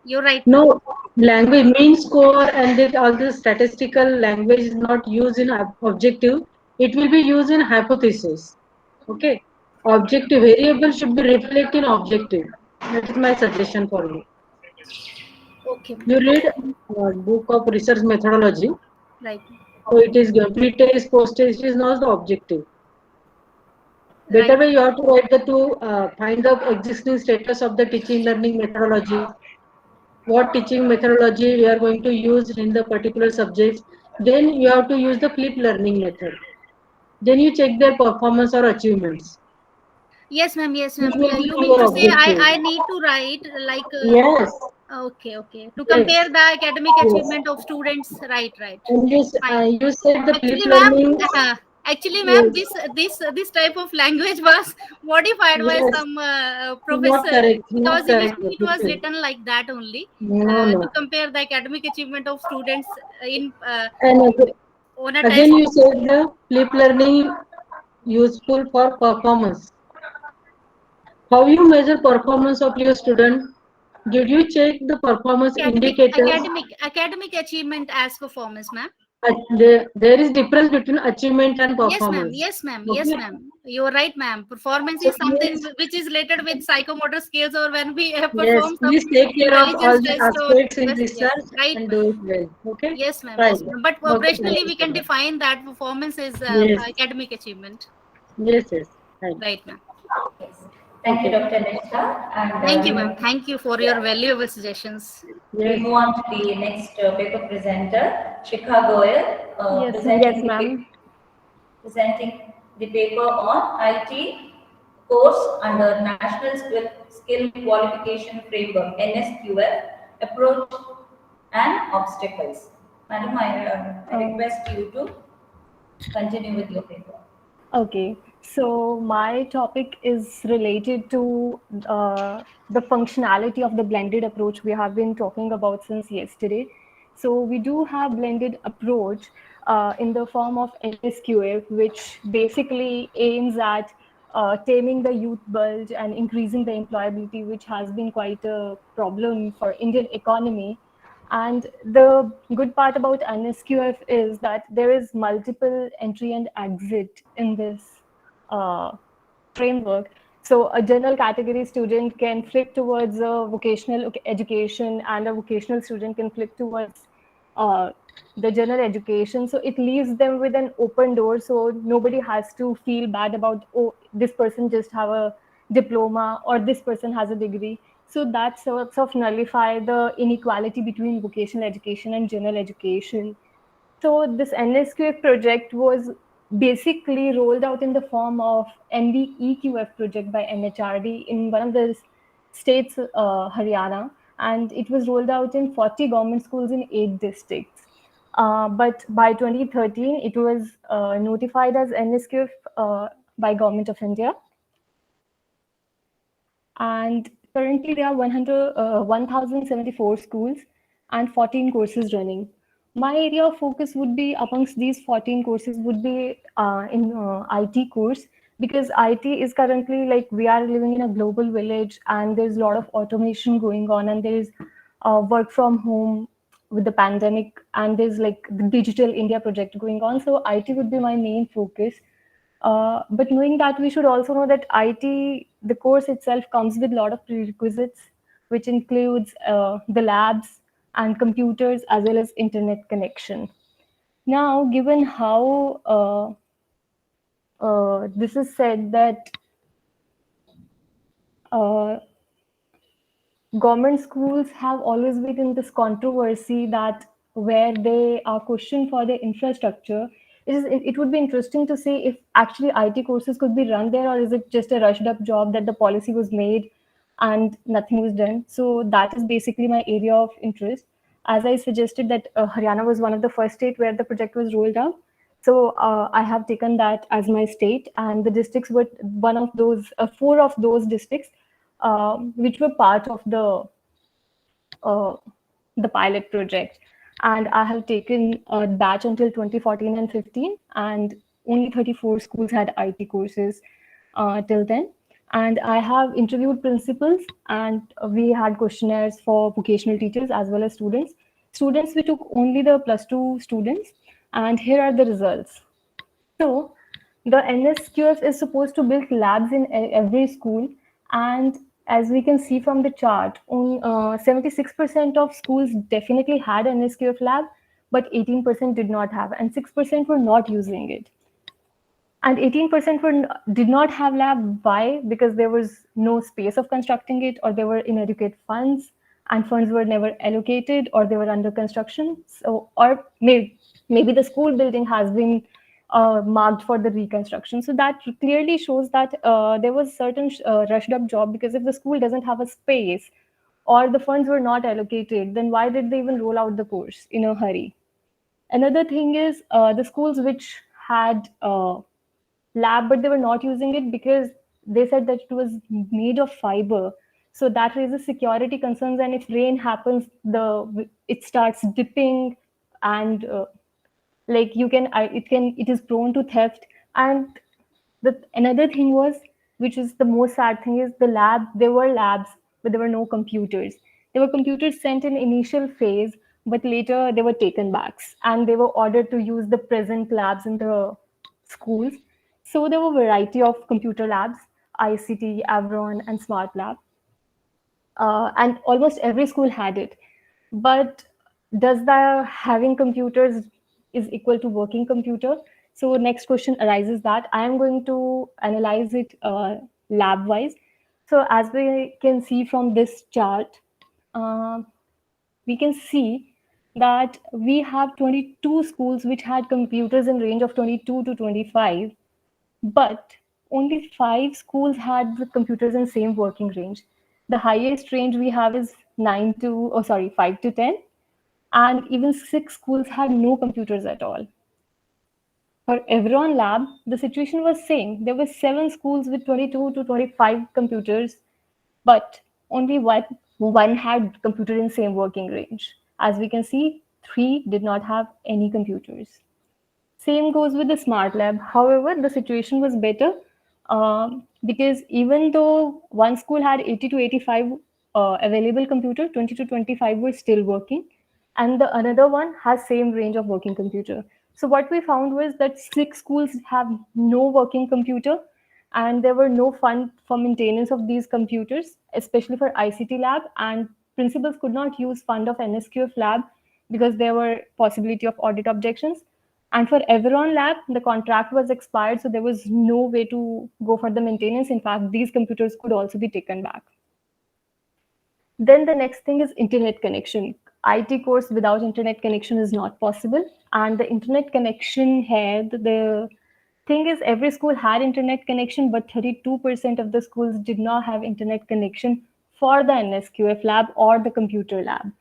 You're right, ma'am. No, language mean score and all the statistical language is not used in objective. It will be used in hypothesis. Okay. Objective variable should be reflected in objective. That is my suggestion for you. Okay, ma'am. You read book of research methodology. Right. So it is pre-test, post-test is not the objective. Better Right. way you have to write the two, find the existing status of the teaching learning methodology. What teaching methodology you are going to use in the particular subjects. Then you have to use the flipped learning method. Then you check their performance or achievements. Yes, ma'am. Yes, This ma'am. will be You mean your to say objective. I need to write like Yes. okay to Yes. compare the academic Yes. achievement of students. Right. And you, Fine. you said the flipped Actually, ma'am. learning. Actually, ma'am, Yes. this type of language was modified by Yes. some Not professor, correct. Not because correct. initially it was written like that only, No, no. to compare the academic achievement of students in And on a again, test. you said the flip learning useful for performance. How you measure performance of your student? Did you check the performance indicators? Academic achievement as performance, ma'am. There is difference between achievement and Yes, ma'am. performance. Yes, ma'am. Okay? Yes, ma'am. You're right, ma'am. Performance So is something yes, which is related with psychomotor skills, or when we yes, perform some please take care of all intelligence the test or aspects in yes, research right, and ma'am. do it well. Okay? Yes, ma'am. Fine. Yes, ma'am. But Okay, operationally, we can fine. define that performance is Yes, academic achievement. yes, yes. Right. Right, ma'am. Yes. Thank you, Okay. Dr. Nishta. And Thank you, ma'am. Thank you for your valuable suggestions. We Yes. move on to the next paper presenter, Shikha Goyal, presenting the paper on IT course under National Skill Qualification Framework, NSQF, approach and obstacles. Madam, I request you to continue with your paper. Okay, so my topic is related to the functionality of the blended approach we have been talking about since yesterday. So we do have blended approach in the form of NSQF, which basically aims at taming the youth bulge and increasing the employability, which has been quite a problem for Indian economy. And the good part about NSQF is that there is multiple entry and exit in this framework. So a general category student can flip towards a vocational education, and a vocational student can flip towards the general education. So it leaves them with an open door. So nobody has to feel bad about, oh, this person just have a diploma or this person has a degree. So that sorts of nullify the inequality between vocational education and general education. So this NSQF project was basically rolled out in the form of NVEQF project by MHRD in one of the states, Haryana, and it was rolled out in 40 government schools in 8 districts. But by 2013, it was notified as NSQF by Government of India. And currently there are 1,074 schools and 14 courses running. My area of focus would be amongst these 14 courses would be in IT course, because IT is currently, like, we are living in a global village and there's a lot of automation going on, and there is work from home with the pandemic, and there's like the Digital India project going on. So IT would be my main focus. But knowing that, we should also know that IT, the course itself comes with a lot of prerequisites, which includes the labs and computers as well as internet connection. Now, given how this is said that government schools have always been in this controversy that where they are questioned for their infrastructure, it would be interesting to see if actually IT courses could be run there, or is it just a rushed up job that the policy was made and nothing was done. So that is basically my area of interest. As I suggested that Haryana was one of the first state where the project was rolled out. So I have taken that as my state, and the districts were one of those, 4 of those districts which were part of the pilot project. And I have taken a batch until 2014 and 15, and only 34 schools had IT courses till then. And I have interviewed principals, and we had questionnaires for vocational teachers as well as students. Students, we took only the +2 students, and here are the results. So the NSQF is supposed to build labs in every school, and as we can see from the chart, 76% of schools definitely had an NSQF lab, but 18% did not have, and 6% were not using it. And 18% did not have lab. Why? Because there was no space of constructing it, or there were inadequate funds, and funds were never allocated, or they were under construction. So, or maybe the school building has been marked for the reconstruction. So that clearly shows that there was certain rushed up job, because if the school doesn't have a space or the funds were not allocated, then why did they even roll out the course in a hurry? Another thing is the schools which had lab, but they were not using it because they said that it was made of fiber. So that raises security concerns, and if rain happens, it starts dipping, and like it is prone to theft. And another thing was, which is the most sad thing, is there were labs, but there were no computers. There were computers sent in initial phase, but later they were taken back, and they were ordered to use the present labs in the schools. So there were a variety of computer labs, ICT, Avron, and Smart Lab. And almost every school had it. But does the having computers is equal to working computer? So next question arises that I am going to analyze it lab-wise. So as we can see from this chart, we can see that we have 22 schools which had computers in range of 22 to 25, but only 5 schools had the computers in same working range. The highest range we have is 5 to 10, and even 6 schools had no computers at all. For Evron Lab, the situation was same. There were 7 schools with 22 to 25 computers, but only one had computer in same working range. As we can see, 3 did not have any computers. Same goes with the Smart Lab. However, the situation was better because even though one school had 80 to 85 available computer, 20 to 25 were still working, and the another one has same range of working computer. So what we found was that 6 schools have no working computer, and there were no fund for maintenance of these computers, especially for ICT lab, and principals could not use fund of NSQF lab because there were possibility of audit objections. And for Everon Lab, the contract was expired, so there was no way to go for the maintenance. In fact, these computers could also be taken back. Then the next thing is internet connection. IT course without internet connection is not possible. And the internet connection had, the thing is, every school had internet connection, but 32% of the schools did not have internet connection for the NSQF lab or the computer lab.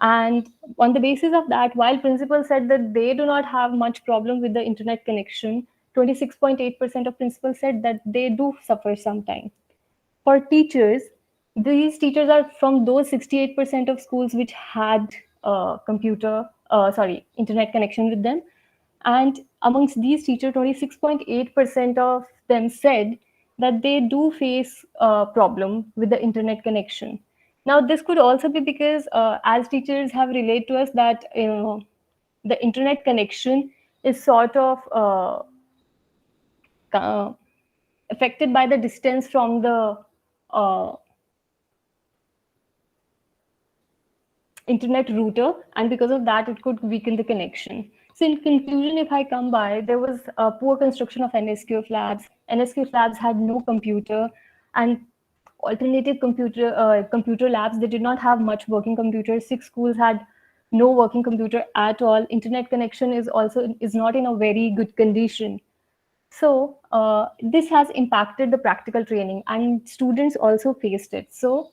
And on the basis of that, while principals said that they do not have much problem with the internet connection, 26.8% of principals said that they do suffer sometime. For teachers, these teachers are from those 68% of schools which had internet connection with them. And amongst these teachers, 26.8% of them said that they do face a problem with the internet connection. Now, this could also be because as teachers have relayed to us that the internet connection is sort of affected by the distance from the internet router, and because of that, it could weaken the connection. So in conclusion, if I come by, there was a poor construction of NSQF labs. NSQF labs had no computer, and alternative computer labs, they did not have much working computers. 6 schools had no working computer at all. Internet connection is not in a very good condition. So this has impacted the practical training, and students also faced it. So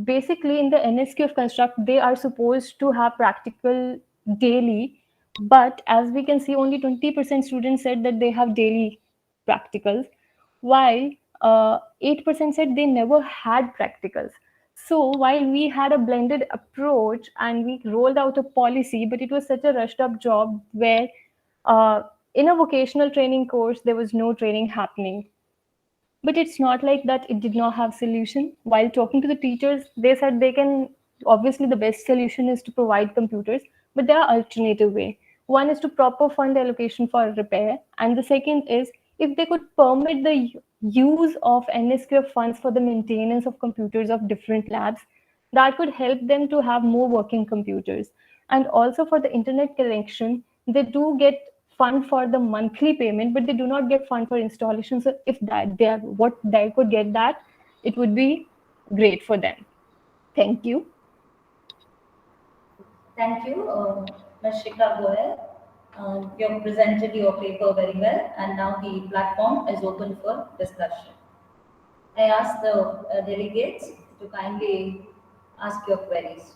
basically in the NSQF construct, they are supposed to have practical daily, but as we can see, only 20% students said that they have daily practicals, while 8% said they never had practicals. So while we had a blended approach and we rolled out a policy, but it was such a rushed up job where in a vocational training course, there was no training happening. But it's not like that it did not have solution. While talking to the teachers, they said they can, obviously the best solution is to provide computers, but there are alternative way. One is to proper fund allocation for repair. And the second is, if they could permit the use of NSQF funds for the maintenance of computers of different labs, that could help them to have more working computers. And also for the internet connection, they do get fund for the monthly payment, but they do not get fund for installation. So if that they are what they could get that, it would be great for them. Thank you. Thank you, Ms. Shikha Goel. You have presented your paper very well, and now the platform is open for discussion. I ask the delegates to kindly ask your queries.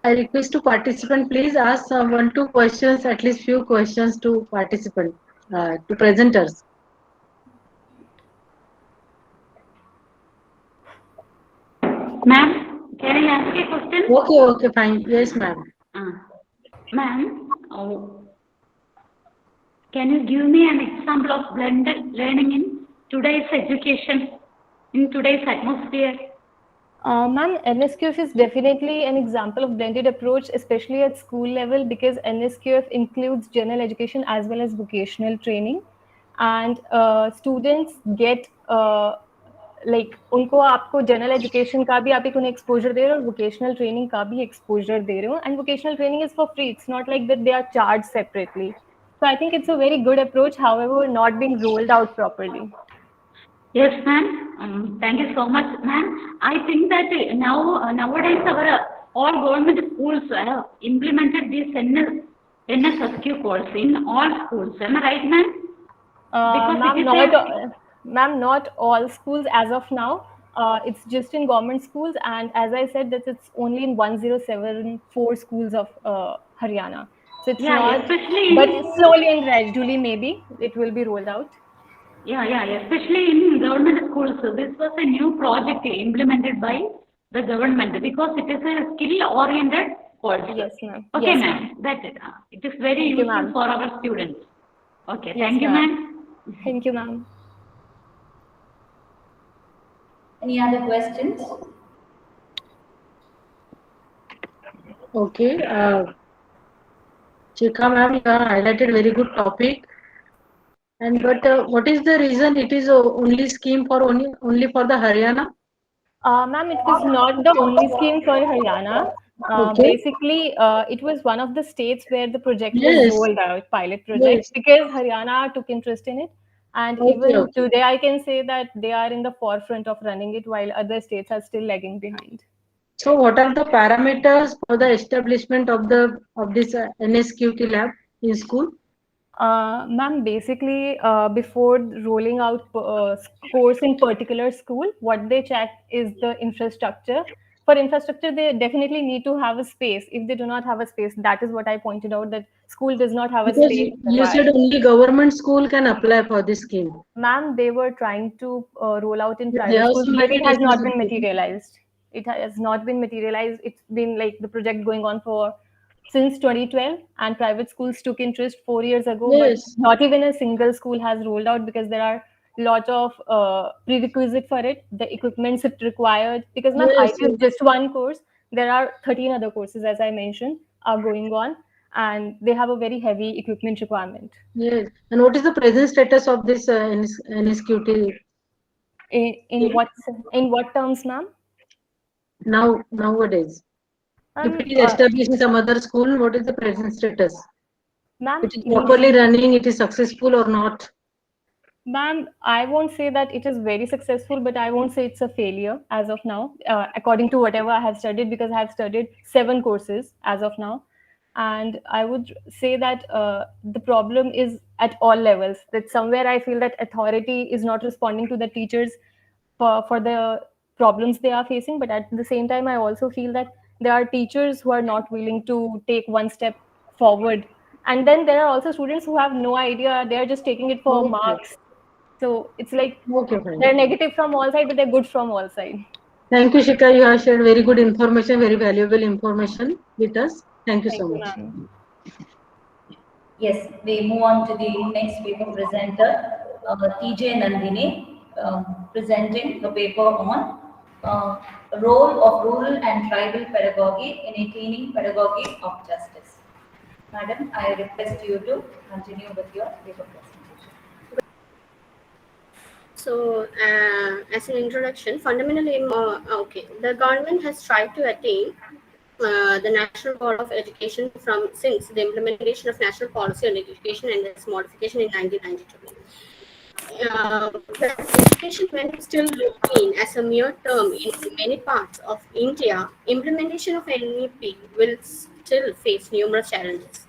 I request to participant, please ask 1-2 questions, at least few questions to participant, to presenters. Ma'am, can I ask a question? Okay, fine. Yes, ma'am. Ma'am, can you give me an example of blended learning in today's education, in today's atmosphere? Ma'am, NSQF is definitely an example of blended approach, especially at school level, because NSQF includes general education as well as vocational training, and students get like उनको आपको general education का भी आप एक उन्हें exposure दे रहे हो और वोकेशनल ट्रेनिंग का भी एक्सपोजर दे रहे हो and vocational training is for free it's not like that they are charge separately so I think it's a very good approach however not being rolled out properly. Yes, ma'am. Thank you so much, ma'am. I think that nowadays our all government schools implemented this NSSQ course in all schools. Am I right, ma'am? Ma'am, not all schools as of now. It's just in government schools, and as I said, that it's only in 1074 schools of Haryana. So it's not, especially but slowly and gradually, maybe it will be rolled out. Yeah, especially in government schools. This was a new project implemented by the government because it is a skill-oriented course. Yes, ma'am. Okay, yes, ma'am. That's it. It is very useful for our students. Okay, yes, thank you, ma'am. Thank you, ma'am. Any other questions? Okay. Shikha ma'am, you have highlighted very good topic. And but what is the reason it is only scheme for only for the Haryana? Ma'am, it was not the only scheme for Haryana. Basically, it was one of the states where the project was rolled out, pilot project, because Haryana took interest in it. And even today, I can say that they are in the forefront of running it, while other states are still lagging behind. So, what are the parameters for the establishment of this NSQT lab in school? Ma'am, basically, before rolling out course in particular school, what they check is the infrastructure. For infrastructure, they definitely need to have a space. If they do not have a space, that is what I pointed out, that school does not have a space. You said only government school can apply for this scheme. Ma'am, they were trying to roll out in private schools, but it has not been materialized. It has not been materialized. It's been like the project going on for since 2012, and private schools took interest 4 years ago, but not even a single school has rolled out because there are a lot of prerequisite for it, the equipments it required, because ma'am, I did just one course. There are 13 other courses, as I mentioned, are going on, and they have a very heavy equipment requirement. Yes. And what is the present status of this NSQT? In what terms, ma'am? Nowadays. If it is established in some other school, what is the present status? Ma'am, it is properly running, it is successful or not? Ma'am, I won't say that it is very successful, but I won't say it's a failure as of now, according to whatever I have studied, because I have studied 7 courses as of now. And I would say that the problem is at all levels, that somewhere I feel that authority is not responding to the teachers for the problems they are facing. But at the same time, I also feel that there are teachers who are not willing to take one step forward. And then there are also students who have no idea. They're just taking it for marks. So it's like they're negative from all sides, but they're good from all sides. Thank you, Shikha. You have shared very good information, very valuable information with us. Thank you so much. Yes, we move on to the next paper presenter, TJ Nandini, presenting the paper on role of rural and tribal pedagogy in a cleaning pedagogy of justice. Madam, I request you to continue with your paper presentation. So, as an introduction, fundamentally, the government has tried to attain the national goal of education since the implementation of national policy on education and its modification in 1992. Education, when still seen as a mere term in many parts of India, implementation of NEP will still face numerous challenges.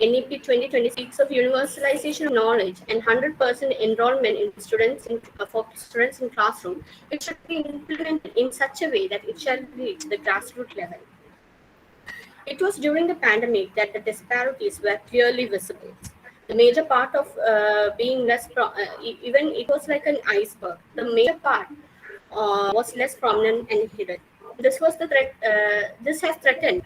NEP 2020 speaks of universalization of knowledge and 100% enrollment in for students in classroom, which should be implemented in such a way that it shall reach the grassroots level. It was during the pandemic that the disparities were clearly visible. The major part of being less, even it was like an iceberg. The major part was less prominent and hidden. This was the threat. This has threatened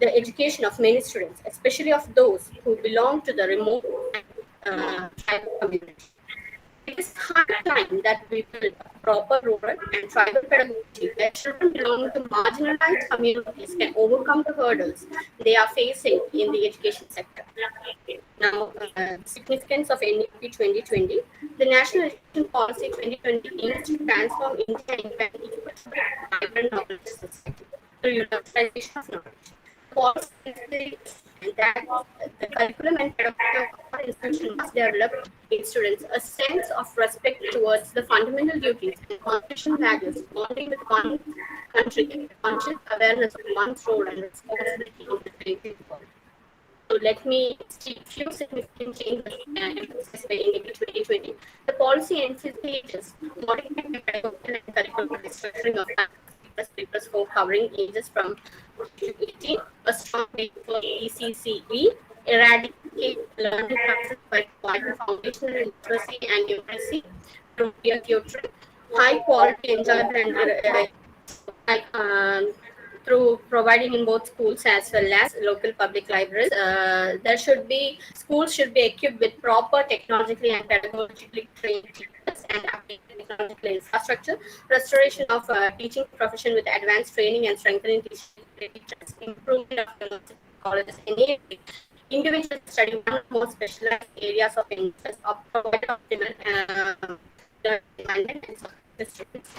the education of many students, especially of those who belong to the remote tribal community. It is high time that we build a proper rural and tribal pedagogy where children belonging to marginalized communities can overcome the hurdles they are facing in the education sector. Now, significance of NEP 2020, the National Education Policy 2020 aims to transform India into an equitable, vibrant knowledge society through universalization of knowledge. Policy that the curriculum and pedagogy of our institution must develop in students a sense of respect towards the fundamental duties and constitutional values bonding with one country and conscious awareness of one's role and responsibility in the creative world. So let me see a few significant changes emphasized by NEP 2020. The policy envisages modifying pedagogical and curriculum restructuring of papers for covering ages from 18, a strong paper ECCE, eradicate learning practices by providing foundational literacy and numeracy through peer tutoring, high quality, enjoyable, and through providing in both schools as well as local public libraries. Schools should be equipped with proper technologically and pedagogically trained teachers and updated technological infrastructure, restoration of teaching profession with advanced training and strengthening teachers, improvement of university colleges, enabling individuals to study one or more specialized areas of interest, or provide optimal dependent and students.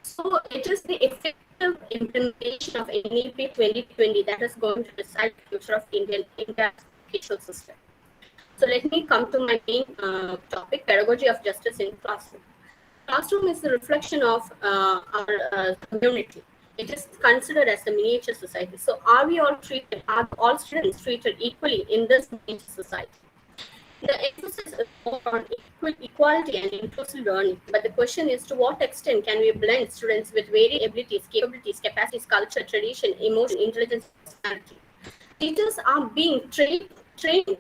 So it is the effective implementation of NEP 2020 that is going to decide the future of Indian educational system. So let me come to my main topic, pedagogy of justice in classroom. Classroom is the reflection of our community. It is considered as a miniature society. So are all students treated equally in this miniature society? The emphasis is more on equality and inclusive learning, but the question is to what extent can we blend students with varied abilities, capabilities, capacities, culture, tradition, emotion, intelligence, personality. Teachers are being trained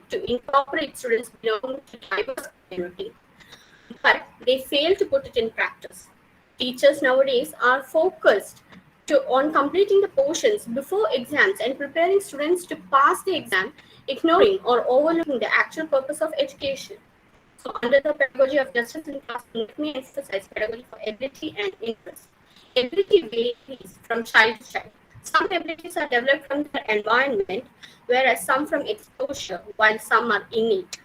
to incorporate students belonging to diverse community, but they fail to put it in practice. Teachers nowadays are focused on completing the portions before exams and preparing students to pass the exam, ignoring or overlooking the actual purpose of education. So under the pedagogy of justice in classroom, let me emphasize pedagogy for ability and interest. Ability varies from child to child. Some abilities are developed from their environment, whereas some from exposure, while some are innate.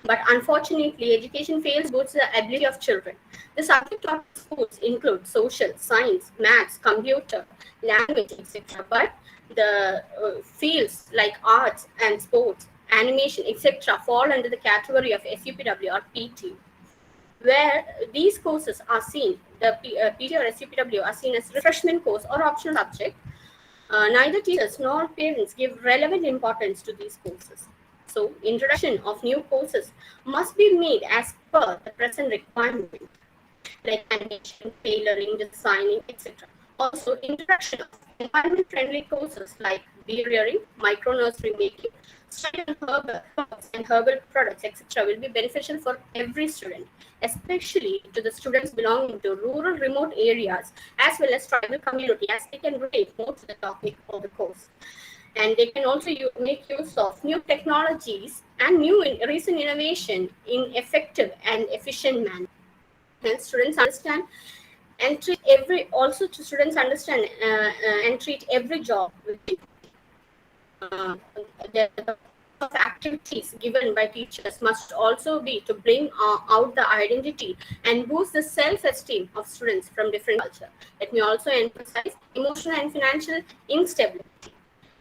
But unfortunately, education fails both the ability of children. The subject of schools include social, science, maths, computer, language, etc. But the fields like arts and sports, animation, etc. fall under the category of SUPW or PT, where these courses are seen, the PT or SUPW are seen as refreshment course or optional subject. Neither teachers nor parents give relevant importance to these courses. So, introduction of new courses must be made as per the present requirement, like animation, tailoring, designing, etc. Also, introduction of environment-friendly courses like bee rearing, micro-nursery making, study on herbs and herbal products, etc. will be beneficial for every student, especially to the students belonging to rural, remote areas, as well as tribal community, as they can relate more to the topic of the course. And they can also make use of new technologies and recent innovation in effective and efficient manner. And students understand and treat students understand and treat every job with the of activities given by teachers must also be to bring out the identity and boost the self-esteem of students from different cultures. Let me also emphasize emotional and financial instability.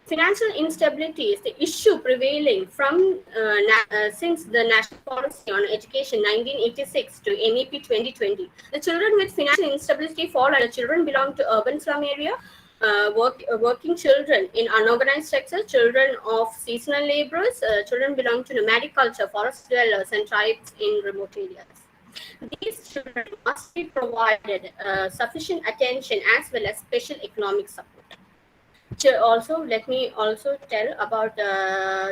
Financial instability is the issue prevailing from since the National Policy on Education 1986 to NEP 2020. The children with financial instability fall under children belong to urban slum area, working children in unorganized sector, children of seasonal laborers, children belong to nomadic culture, forest dwellers, and tribes in remote areas. These children must be provided sufficient attention as well as special economic support. Also, let me also tell about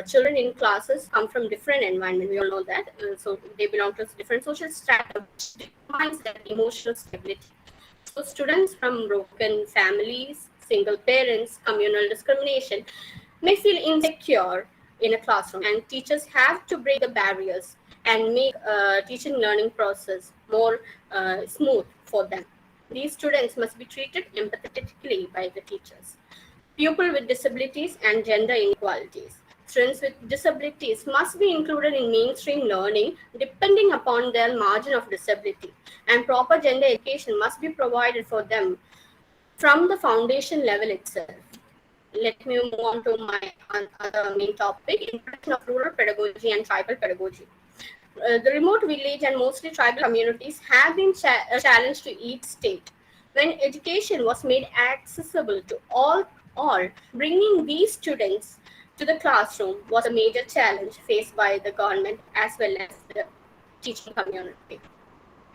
children in classes come from different environment. We all know that. So they belong to different social strata, which determines their emotional stability. So students from broken families, single parents, communal discrimination may feel insecure in a classroom, and teachers have to break the barriers and make teaching learning process more smooth for them. These students must be treated empathetically by the teachers. People with disabilities and gender inequalities. Students with disabilities must be included in mainstream learning depending upon their margin of disability, and proper gender education must be provided for them from the foundation level itself. Let me move on to my other main topic, introduction of rural pedagogy and tribal pedagogy. The remote village and mostly tribal communities have been a challenge to each state. When education was made accessible to all, bringing these students to the classroom was a major challenge faced by the government as well as the teaching community.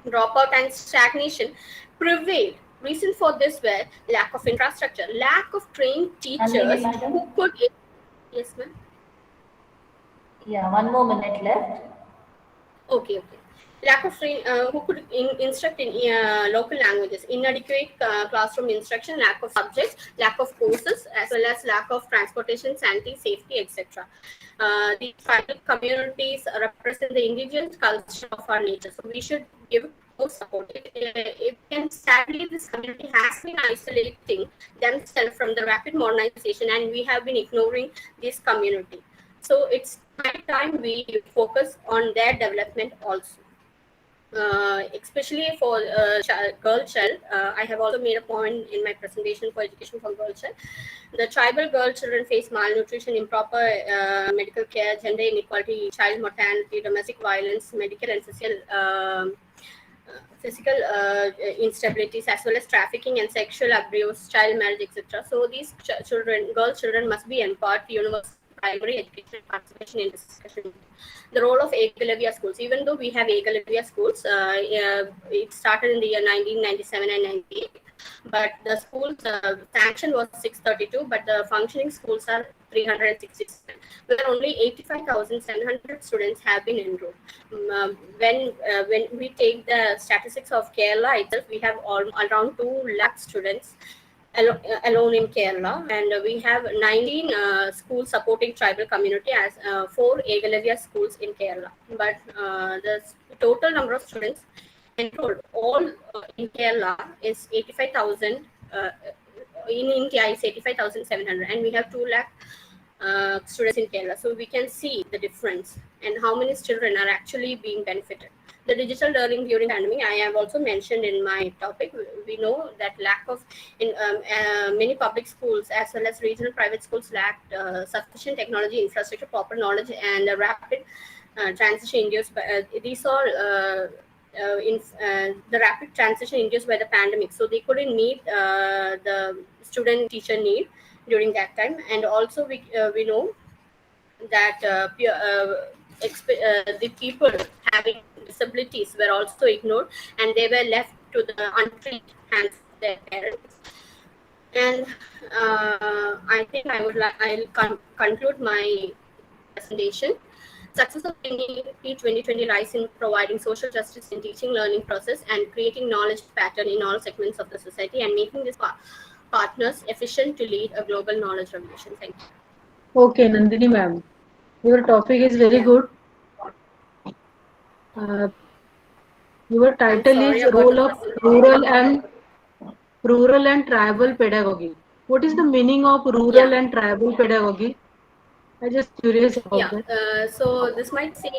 Dropout and stagnation prevailed. Reason for this were lack of infrastructure, lack of trained teachers who could... Yes, ma'am? Yeah, 1 more minute left. Okay. Lack of who could instruct in local languages, inadequate classroom instruction, lack of subjects, lack of courses, as well as lack of transportation, sanity, safety, etc. These tribal communities represent the indigenous culture of our nature, so we should give more support. Sadly, this community has been isolating themselves from the rapid modernization, and we have been ignoring this community. So it's high time we focus on their development also. Especially for girl child, I have also made a point in my presentation for education for girl child. The tribal girl children face malnutrition, improper medical care, gender inequality, child mortality, domestic violence, medical and physical instabilities, as well as trafficking and sexual abuse, child marriage, etc. So these girl children must be empowered to universal primary education participation in discussion. The role of Ekalavya schools. Even though we have Ekalavya schools, it started in the year 1997 and 98, but the schools sanction was 632, but the functioning schools are 367, where only 85,700 students have been enrolled. When we take the statistics of Kerala itself, we have around 2 lakh students alone in Kerala, and we have 19 schools supporting tribal community as 4 Ekalavya schools in Kerala. But the total number of students enrolled all in Kerala is 85,000. In India, it's 85,700, and we have 2 lakh students in Kerala. So we can see the difference and how many children are actually being benefited. The digital learning during pandemic, I have also mentioned in my topic. We know that lack of many public schools as well as regional private schools lacked sufficient technology infrastructure, proper knowledge, and a rapid transition induced by these are the rapid transition induced by the pandemic. So they couldn't meet the student teacher need during that time. And also we know that the people having disabilities were also ignored, and they were left to the untrained hands of their parents. And I think I'll conclude my presentation. Success of NEP 2020 lies in providing social justice in teaching learning process and creating knowledge pattern in all segments of the society, and making these partners efficient to lead a global knowledge revolution. Thank you. Okay, Nandini ma'am, your topic is very good. Your title sorry is about Role the of Rural and Tribal Pedagogy. What is the meaning of rural and tribal pedagogy? I'm just curious about that. So this might seem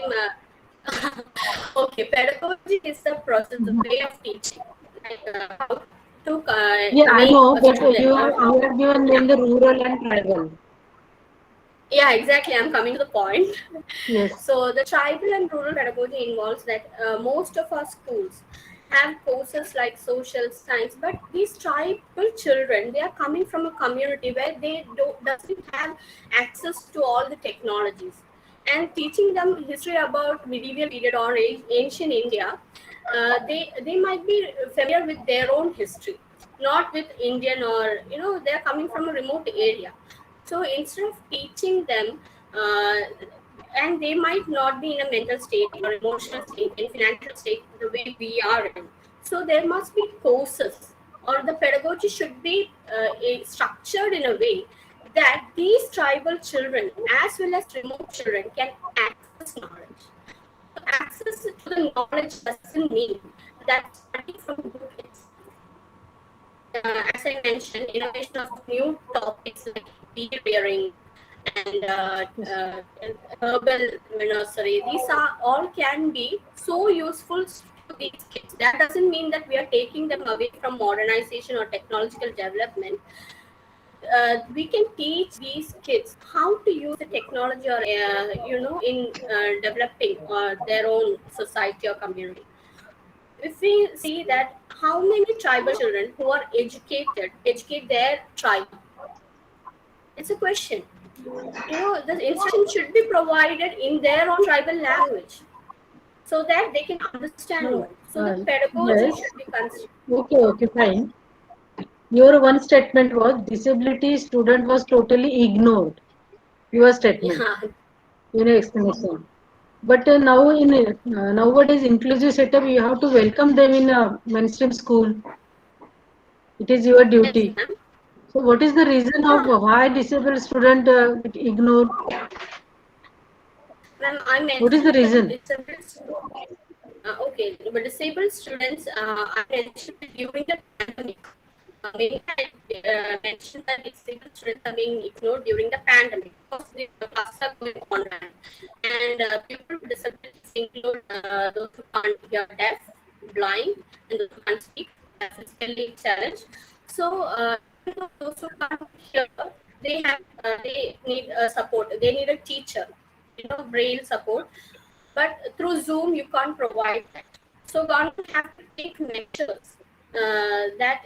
okay. Pedagogy is the process, the way of teaching, like how to Yeah, I make know, a but student. you have given name the rural and tribal. Yeah, exactly. I'm coming to the point. Yes. So the tribal and rural pedagogy involves that most of our schools have courses like social science, but these tribal children, they are coming from a community where they doesn't have access to all the technologies, and teaching them history about medieval period or ancient India, they might be familiar with their own history, not with Indian, or they're coming from a remote area. So instead of teaching them, and they might not be in a mental state or emotional state and financial state the way we are in. So there must be courses, or the pedagogy should be structured in a way that these tribal children as well as remote children can access knowledge. So access to the knowledge doesn't mean that starting from book itself. As I mentioned, innovation of new topics like bee rearing and herbal nursery, these are all can be so useful to these kids. That doesn't mean that we are taking them away from modernization or technological development. We can teach these kids how to use the technology, or in developing their own society or community. If we see that how many tribal children who are educate their tribe, it's a question. The instruction should be provided in their own tribal language so that they can understand No, one. So the pedagogy yes. should be considered. Okay, fine. Your one statement was disability student was totally ignored. Your statement, Yeah, your explanation. But now in nowadays inclusive setup, you have to welcome them in a mainstream school. It is your yes, duty. ma'am. So, what is the reason of Yeah, why disabled student get ignored? ma'am, I What is the mentioned that reason? okay, but disabled students, I mentioned during the pandemic. Many mentioned that disabled students are being ignored during the pandemic because the classes are going online. And people with disabilities include those who can't hear, deaf, blind, and those who can't speak, physically challenged. So, those who can't hear, they need support. They need a teacher, braille support. But through Zoom, you can't provide that. So government have to take measures that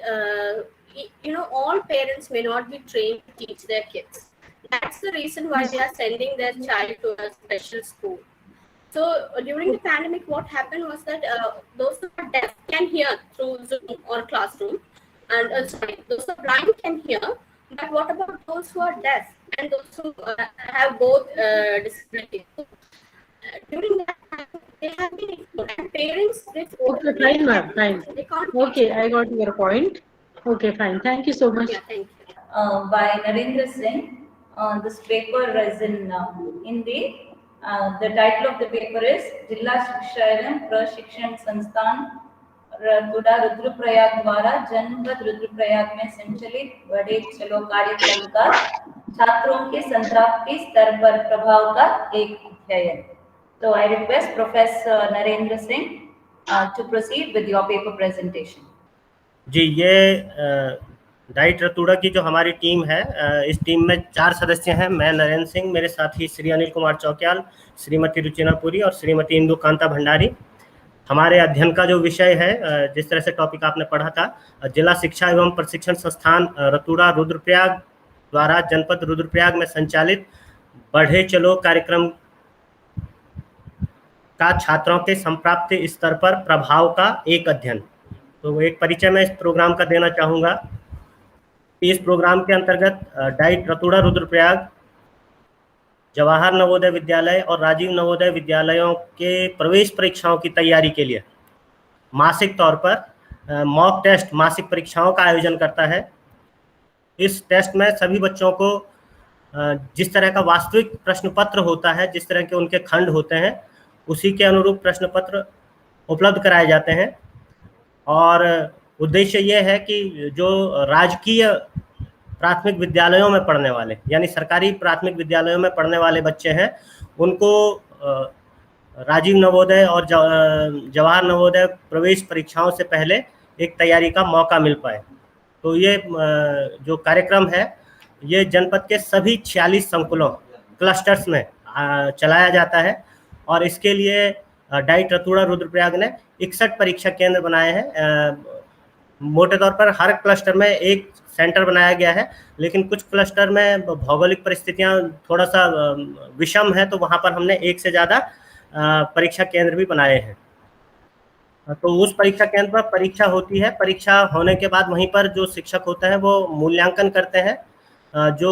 all parents may not be trained to teach their kids. That's the reason why they are sending their child to a special school. So during the pandemic, what happened was that those who are deaf can hear through Zoom or classroom, and those who are blind can hear. But what about those who are deaf and those who have both disabilities? So, during that time, they have been ignored, and parents Okay, fine, ma'am, fine. they can't teach Okay, them. I got your point. Okay, fine. Thank you so much. Yeah, thank you. By Narendra Singh. This paper is in Hindi. The title of the paper is Jilla Shiksha एवं प्रशिक्षण संस्थान रतुड़ा रुद्रप्रयाग द्वारा जनपद रुद्रप्रयाग में संचालित बढ़े चलो कार्यक्रम का छात्रों के संतृप्ति स्तर पर प्रभाव का एक अध्ययन. So I request Professor Narendra Singh to proceed with your paper presentation. जी, ये डाइट रतुड़ा की जो हमारी टीम है, इस टीम में 4 सदस्य हैं. मैं नरेंद्र सिंह, मेरे साथी श्री अनिल कुमार चौक्याल, श्रीमती रुचिना पुरी और श्रीमती इंदु कांता भंडारी. हमारे अध्ययन का जो विषय है, जिस तरह से टॉपिक आपने पढ़ा था, जिला शिक्षा एवं प्रशिक्षण संस्थान रतुड़ा रुद्रप्रयाग द्वारा जनपद रुद्रप्रयाग में संचालित बढ़े चलो कार्यक्रम का छात्रों के संप्राप्ति स्तर पर प्रभाव का एक अध्ययन. तो एक परिचय मैं इस प्रोग्राम का देना चाहूँगा. इस प्रोग्राम के अंतर्गत डाइट रतुड़ा रुद्रप्रयाग जवाहर नवोदय विद्यालय और राजीव नवोदय विद्यालयों के प्रवेश परीक्षाओं की तैयारी के लिए मासिक तौर पर मॉक टेस्ट मासिक परीक्षाओं का आयोजन करता है. इस टेस्ट में सभी बच्चों को जिस तरह का वास्तविक प्रश्न पत्र होता है, जिस तरह के उनके खंड होते हैं, उसी के अनुरूप प्रश्न पत्र उपलब्ध कराए जाते हैं। और उद्देश्य ये है कि जो राजकीय प्राथमिक विद्यालयों में पढ़ने वाले, यानी सरकारी प्राथमिक विद्यालयों में पढ़ने वाले बच्चे हैं, उनको राजीव नवोदय और जवाहर नवोदय प्रवेश परीक्षाओं से पहले एक तैयारी का मौका मिल पाए। तो ये जो कार्यक्रम है ये जनपद के सभी 46 संकुलों क्लस्टर्स में चलाया जाता है और इसके लिए डाइट रतुड़ा रुद्रप्रयाग ने 61 परीक्षा केंद्र बनाए हैं। मोटे तौर पर हर क्लस्टर में एक सेंटर बनाया गया है, लेकिन कुछ क्लस्टर में भौगोलिक परिस्थितियां थोड़ा सा विषम है, तो वहां पर हमने एक से ज़्यादा परीक्षा केंद्र भी बनाए हैं। तो उस परीक्षा केंद्र पर परीक्षा होती है। परीक्षा होने के बाद वहीं पर जो शिक्षक होते हैं वो मूल्यांकन करते हैं। जो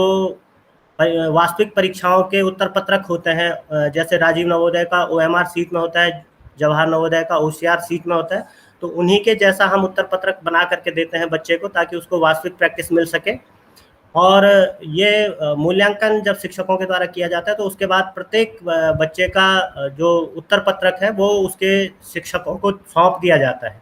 वास्तविक परीक्षाओं के उत्तर पत्रक होते हैं, जैसे राजीव नवोदय का OMR सीट में होता है, जवाहर नवोदय का OCR सीट में होता है, तो उन्हीं के जैसा हम उत्तर पत्रक बना करके देते हैं बच्चे को, ताकि उसको वास्तविक प्रैक्टिस मिल सके। और ये मूल्यांकन जब शिक्षकों के द्वारा किया जाता है तो उसके बाद प्रत्येक बच्चे का जो उत्तर पत्रक है वो उसके शिक्षकों को सौंप दिया जाता है।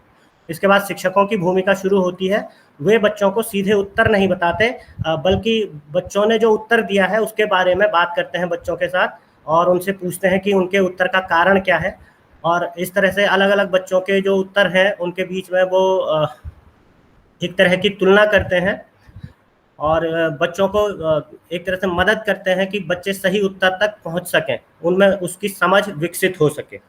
इसके बाद शिक्षकों की भूमिका शुरू होती है। वे बच्चों को सीधे उत्तर नहीं बताते, बल्कि बच्चों ने जो उत्तर दिया है उसके बारे में बात करते हैं बच्चों के साथ और उनसे पूछते हैं कि उनके उत्तर का कारण क्या है। और इस तरह से अलग अलग बच्चों के जो उत्तर हैं उनके बीच में वो एक तरह की तुलना करते हैं और बच्चों को एक तरह से मदद करते हैं कि बच्चे सही उत्तर तक पहुंच सकें, उनमें उसकी समझ विकसित हो सके।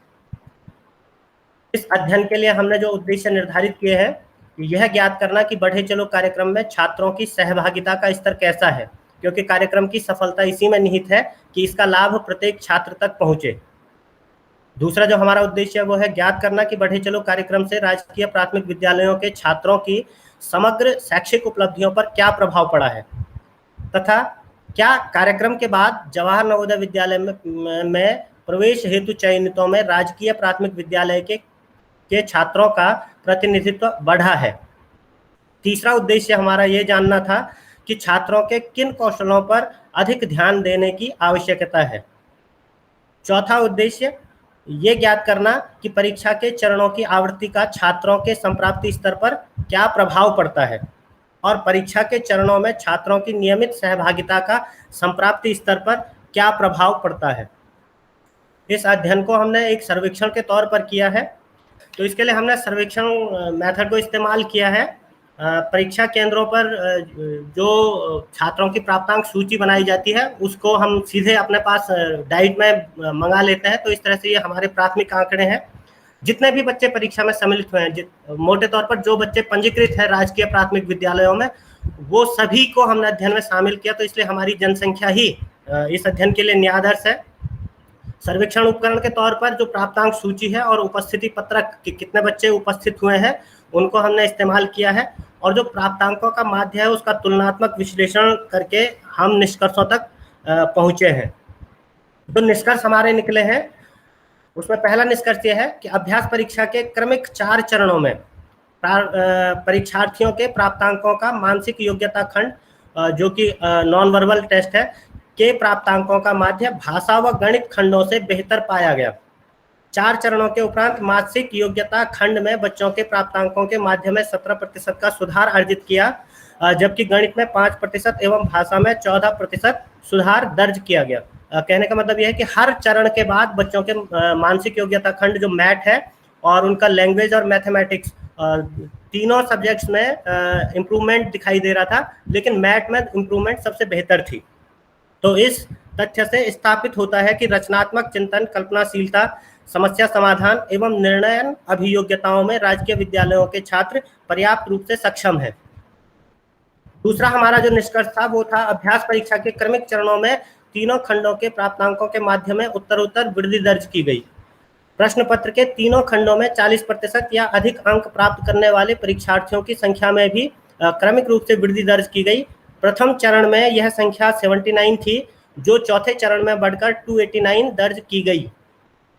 इस अध्ययन के लिए हमने जो उद्देश्य निर्धारित किए हैं, यह ज्ञात करना कि बढ़े चलो कार्यक्रम में छात्रों की सहभागिता का स्तर कैसा है, क्योंकि कार्यक्रम की सफलता इसी में निहित है कि इसका लाभ प्रत्येक छात्र तक पहुंचे। दूसरा जो हमारा उद्देश्य है वो है ज्ञात करना कि बढ़े चलो कार्यक्रम से राजकीय प्राथमिक विद्यालयों के छात्रों की समग्र शैक्षिक उपलब्धियों पर क्या प्रभाव पड़ा है, तथा क्या कार्यक्रम के बाद जवाहर नवोदय विद्यालय में प्रवेश हेतु चयनितों में राजकीय प्राथमिक विद्यालय के छात्रों का प्रतिनिधित्व बढ़ा है। तीसरा उद्देश्य हमारा ये जानना था कि छात्रों के किन कौशलों पर अधिक ध्यान देने की आवश्यकता है। चौथा उद्देश्य ये ज्ञात करना कि परीक्षा के चरणों की आवृत्ति का छात्रों के संप्राप्ति स्तर पर क्या प्रभाव पड़ता है और परीक्षा के चरणों में छात्रों की नियमित सहभागिता का संप्राप्ति स्तर पर क्या प्रभाव पड़ता है। इस अध्ययन को हमने एक सर्वेक्षण के तौर पर किया है। तो इसके लिए हमने सर्वेक्षण मेथड को इस्तेमाल किया है। परीक्षा केंद्रों पर जो छात्रों की प्राप्तांक सूची बनाई जाती है उसको हम सीधे अपने पास डाइट में मंगा लेते हैं। तो इस तरह से ये हमारे प्राथमिक आंकड़े हैं। जितने भी बच्चे परीक्षा में सम्मिलित हुए हैं, मोटे तौर पर जो बच्चे पंजीकृत हैं राजकीय प्राथमिक विद्यालयों में, वो सभी को हमने अध्ययन में शामिल किया। तो इसलिए हमारी जनसंख्या ही इस अध्ययन के लिए न्यायाधर्श है। सर्वेक्षण उपकरण के तौर पर जो प्राप्तांक सूची है और उपस्थिति पत्रक कि कितने बच्चे उपस्थित हुए हैं उनको हमने इस्तेमाल किया है, और जो प्राप्तांकों का माध्य है उसका तुलनात्मक विश्लेषण करके हम निष्कर्षों तक पहुंचे हैं। जो निष्कर्ष हमारे निकले हैं उसमें पहला निष्कर्ष यह है कि अभ्यास परीक्षा के क्रमिक 4 चरणों में परीक्षार्थियों के प्राप्तांकों का मानसिक योग्यता खंड, जो कि नॉन वर्बल टेस्ट है, के प्राप्तांकों का माध्य भाषा व गणित खंडों से बेहतर पाया गया। 4 चरणों के उपरांत मानसिक योग्यता खंड में बच्चों के प्राप्तांकों के माध्यम में 17% का सुधार अर्जित किया, जबकि गणित में 5% एवं भाषा में 14% सुधार दर्ज किया गया। कहने का मतलब यह है कि हर चरण के बाद बच्चों के मानसिक योग्यता खंड जो मैथ है और उनका लैंग्वेज और मैथमेटिक्स तीनों सब्जेक्ट्स में इम्प्रूवमेंट दिखाई दे रहा था, लेकिन मैथ में इम्प्रूवमेंट सबसे बेहतर थी। तो इस तथ्य से स्थापित होता है कि रचनात्मक चिंतन, कल्पनाशीलता, समस्या समाधान एवं निर्णयन अभियोग्यताओं में राजकीय विद्यालयों के छात्र पर्याप्त रूप से सक्षम हैं। दूसरा हमारा जो निष्कर्ष था वो था अभ्यास परीक्षा के क्रमिक चरणों में तीनों खंडों के प्राप्तांकों के माध्यम में उत्तरोत्तर वृद्धि दर्ज की गई। प्रश्न पत्र के तीनों खंडों में 40% या अधिक अंक प्राप्त करने वाले परीक्षार्थियों की संख्या में भी क्रमिक रूप से वृद्धि दर्ज की गई। प्रथम चरण में यह संख्या 79 थी, जो चौथे चरण में बढ़कर 289 दर्ज की गई।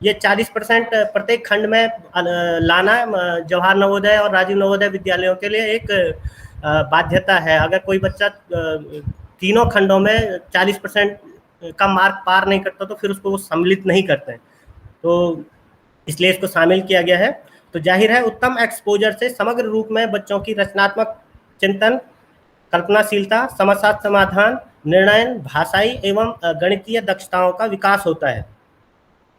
ये 40% प्रत्येक खंड में लाना जवाहर नवोदय और राजीव नवोदय विद्यालयों के लिए एक बाध्यता है। अगर कोई बच्चा तीनों खंडों में 40% का मार्क पार नहीं करता तो फिर उसको वो सम्मिलित नहीं करते हैं, तो इसलिए इसको शामिल किया गया है। तो जाहिर है उत्तम एक्सपोजर से समग्र रूप में बच्चों की रचनात्मक चिंतन, कल्पनाशीलता, समस्या समाधान, निर्णय, भाषाई एवं गणितीय दक्षताओं का विकास होता है।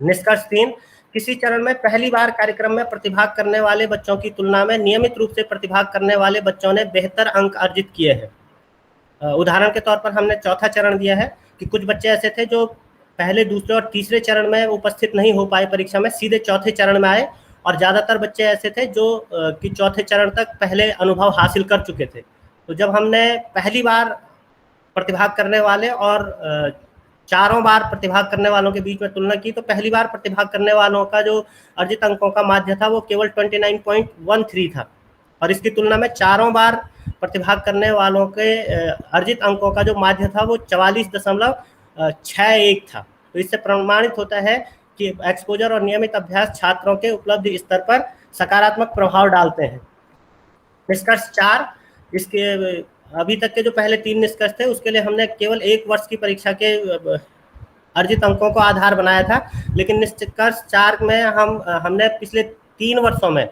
निष्कर्ष 3, किसी चरण में पहली बार कार्यक्रम में प्रतिभाग करने वाले बच्चों की तुलना में नियमित रूप से प्रतिभाग करने वाले बच्चों ने बेहतर अंक अर्जित किए हैं। उदाहरण के तौर पर हमने चौथा चरण दिया है कि कुछ बच्चे ऐसे थे जो पहले, दूसरे और तीसरे चरण में उपस्थित नहीं हो पाए परीक्षा में, सीधे चौथे चरण में आए, और ज़्यादातर बच्चे ऐसे थे जो कि चौथे चरण तक पहले अनुभव हासिल कर चुके थे। तो जब हमने पहली बार प्रतिभाग करने वाले और चारों बार प्रतिभाग करने वालों के बीच में तुलना की, तो पहली बार प्रतिभाग करने वालों का जो अर्जित अंकों का माध्य था वो केवल 29.13 था, और इसकी तुलना में चारों बार प्रतिभाग करने वालों के अर्जित अंकों का जो माध्य था वो 44.61 था। तो इससे प्रमाणित होता है कि एक्सपोजर और नियमित अभ्यास छात्रों के उपलब्धि स्तर पर सकारात्मक प्रभाव डालते हैं। निष्कर्ष 4, इसके अभी तक के जो पहले 3 निष्कर्ष थे उसके लिए हमने केवल 1 वर्ष की परीक्षा के अर्जित अंकों को आधार बनाया था, लेकिन निष्कर्ष 4 में हमने पिछले 3 वर्षों में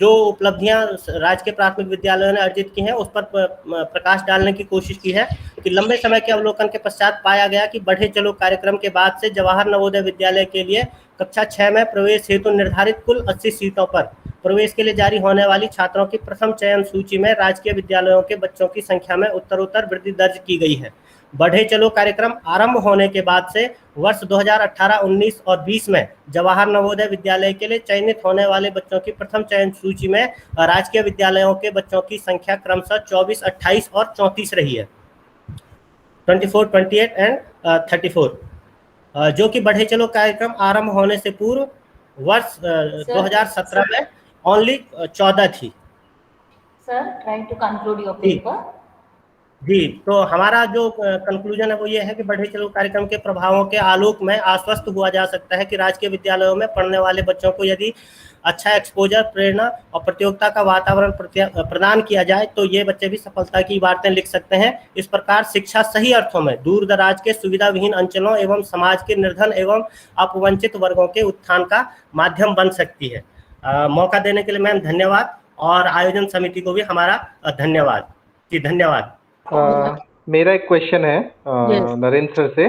जो उपलब्धियां राजकीय प्राथमिक विद्यालयों ने अर्जित की हैं उस पर प्रकाश डालने की कोशिश की है कि लंबे समय के अवलोकन के पश्चात पाया गया कि बढ़े चलो कार्यक्रम के बाद से जवाहर नवोदय विद्यालय के लिए कक्षा 6 में प्रवेश हेतु निर्धारित कुल 80 सीटों पर प्रवेश के लिए जारी होने वाली छात्रों की प्रथम चयन सूची में राजकीय विद्यालयों के बच्चों की संख्या में उत्तरोत्तर वृद्धि दर्ज की गई है। बढ़े चलो कार्यक्रम आरंभ होने के बाद से वर्ष 2018, 19 और 20 में जवाहर नवोदय विद्यालय के लिए चयनित होने वाले बच्चों की प्रथम चयन सूची में राजकीय विद्यालयों के बच्चों की संख्या क्रमशः 24, 28 और 34 रही है, 24, 28 एंड 34, जो कि बढ़े चलो कार्यक्रम आरंभ होने से पूर्व वर्ष 2017 में ओनली 14 थी। Sir, trying to conclude your paper. जी, तो हमारा जो कंक्लूजन है वो ये है कि बढ़े चलो कार्यक्रम के प्रभावों के आलोक में आश्वस्त हुआ जा सकता है कि राजकीय विद्यालयों में पढ़ने वाले बच्चों को यदि अच्छा एक्सपोजर, प्रेरणा और प्रतियोगिता का वातावरण प्रदान किया जाए तो ये बच्चे भी सफलता की वार्तें लिख सकते हैं। इस प्रकार शिक्षा सही अर्थों में दूर दराज के सुविधा विहीन अंचलों एवं समाज के निर्धन एवं अपवंचित वर्गों के उत्थान का माध्यम बन सकती है। मौका देने के लिए मैम धन्यवाद, और आयोजन समिति को भी हमारा धन्यवाद। जी धन्यवाद। मेरा एक क्वेश्चन है नरेंद्र सर से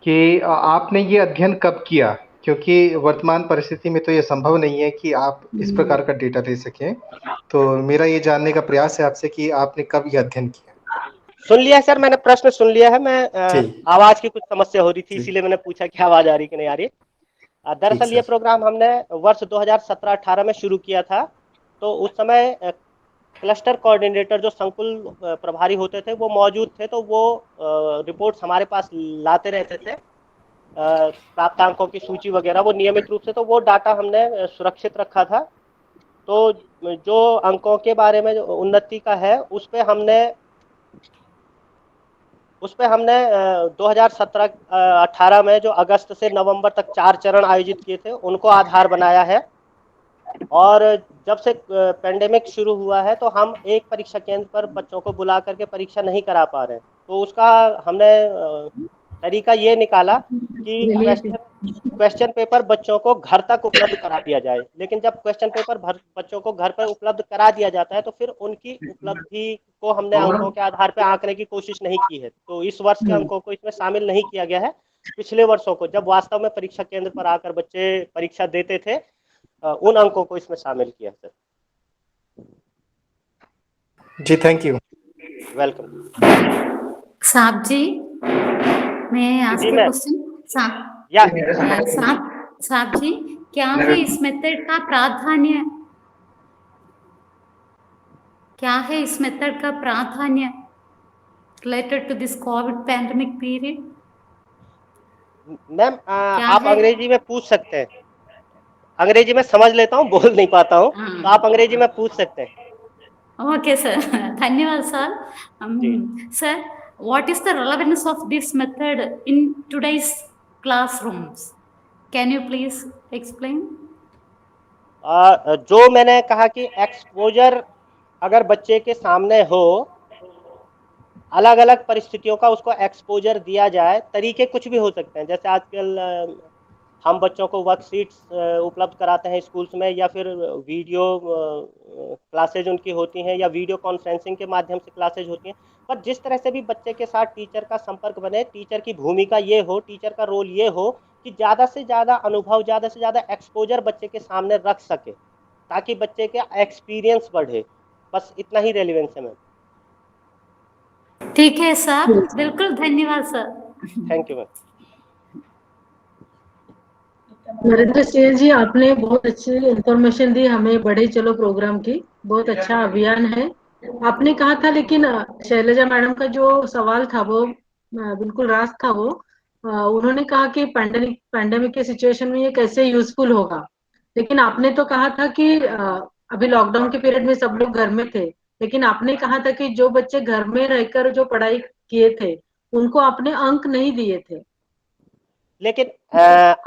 कि आपने ये अध्ययन कब किया, क्योंकि वर्तमान परिस्थिति में तो ये संभव नहीं है कि आप इस प्रकार का डेटा दे सकें, तो मेरा ये जानने का प्रयास है आपसे कि आपने कब ये अध्ययन किया। सुन लिया है सर, मैंने प्रश्न सुन लिया है। मैं आवाज की कुछ समस्या हो रही थी इसीलिए मैंने पूछा कि आवाज आ रही कि नहीं आ रही। दरअसल ये प्रोग्राम हमने वर्ष 2017-18 में शुरू किया था, तो उस समय क्लस्टर कोऑर्डिनेटर जो संकुल प्रभारी होते थे वो मौजूद थे, तो वो रिपोर्ट्स हमारे पास लाते रहते थे, प्राप्तांकों की सूची वगैरह वो नियमित रूप से, तो वो डाटा हमने सुरक्षित रखा था। तो जो अंकों के बारे में जो उन्नति का है उस पे हमने 2017-18 में जो अगस्त से नवंबर तक 4 चरण आयोजित किए थे उनको आधार बनाया है, और जब से पेंडेमिक शुरू हुआ है तो हम एक परीक्षा केंद्र पर बच्चों को बुला करके परीक्षा नहीं करा पा रहे हैं। तो उसका हमने तरीका ये निकाला कि क्वेश्चन पेपर बच्चों को घर तक उपलब्ध करा दिया जाए, लेकिन जब क्वेश्चन पेपर बच्चों को घर पर उपलब्ध करा दिया जाता है तो फिर उनकी उपलब्धि को हमने अंकों के आधार पर आंकने की कोशिश नहीं की है। तो इस वर्ष के अंकों को इसमें शामिल नहीं किया गया है। पिछले वर्षों को जब वास्तव में परीक्षा केंद्र पर आकर बच्चे परीक्षा देते थे उन अंकों को इसमें शामिल किया सर। जी थैंक यू। वेलकम। साहब जी, मैं आस्क ए क्वेश्चन। साहब जी, क्या है इस मेथड का प्राधान्य, related to this covid pandemic period? Ma'am आप अंग्रेजी में पूछ सकते हैं, अंग्रेजी में समझ लेता हूँ, बोल नहीं पाता हूँ, तो आप अंग्रेजी में पूछ सकते हैं। ओके सर, धन्यवाद sir. Sir, what is the relevance of this method in today's classrooms? Can you please explain? जो मैंने कहा कि एक्सपोजर अगर बच्चे के सामने हो अलग अलग परिस्थितियों का उसको एक्सपोजर दिया जाए। तरीके कुछ भी हो सकते हैं, जैसे आजकल हम बच्चों को वर्कशीट्स उपलब्ध कराते हैं स्कूल्स में, या फिर वीडियो क्लासेज उनकी होती हैं, या वीडियो कॉन्फ्रेंसिंग के माध्यम से क्लासेज होती हैं। पर जिस तरह से भी बच्चे के साथ टीचर का संपर्क बने, टीचर की भूमिका ये हो, टीचर का रोल ये हो कि ज़्यादा से ज़्यादा अनुभव, ज़्यादा से ज़्यादा एक्सपोजर बच्चे के सामने रख सके, ताकि बच्चे का एक्सपीरियंस बढ़े। बस इतना ही रेलिवेंस है मैम। ठीक है सर, बिल्कुल धन्यवाद sir. Thank you ma'am. Narendra Singh ji, आपने बहुत अच्छी इंफॉर्मेशन दी हमें बढ़े चलो प्रोग्राम की। बहुत अच्छा अभियान है। आपने कहा था, लेकिन शैलजा मैडम का जो सवाल था वो बिल्कुल रास्त था। वो उन्होंने कहा कि पैंडेमिक के सिचुएशन में ये कैसे यूजफुल होगा, लेकिन आपने तो कहा था कि अभी लॉकडाउन के पीरियड में सब लोग घर में थे, लेकिन आपने कहा था कि जो बच्चे घर में रहकर जो पढ़ाई किए थे उनको आपने अंक नहीं दिए थे, लेकिन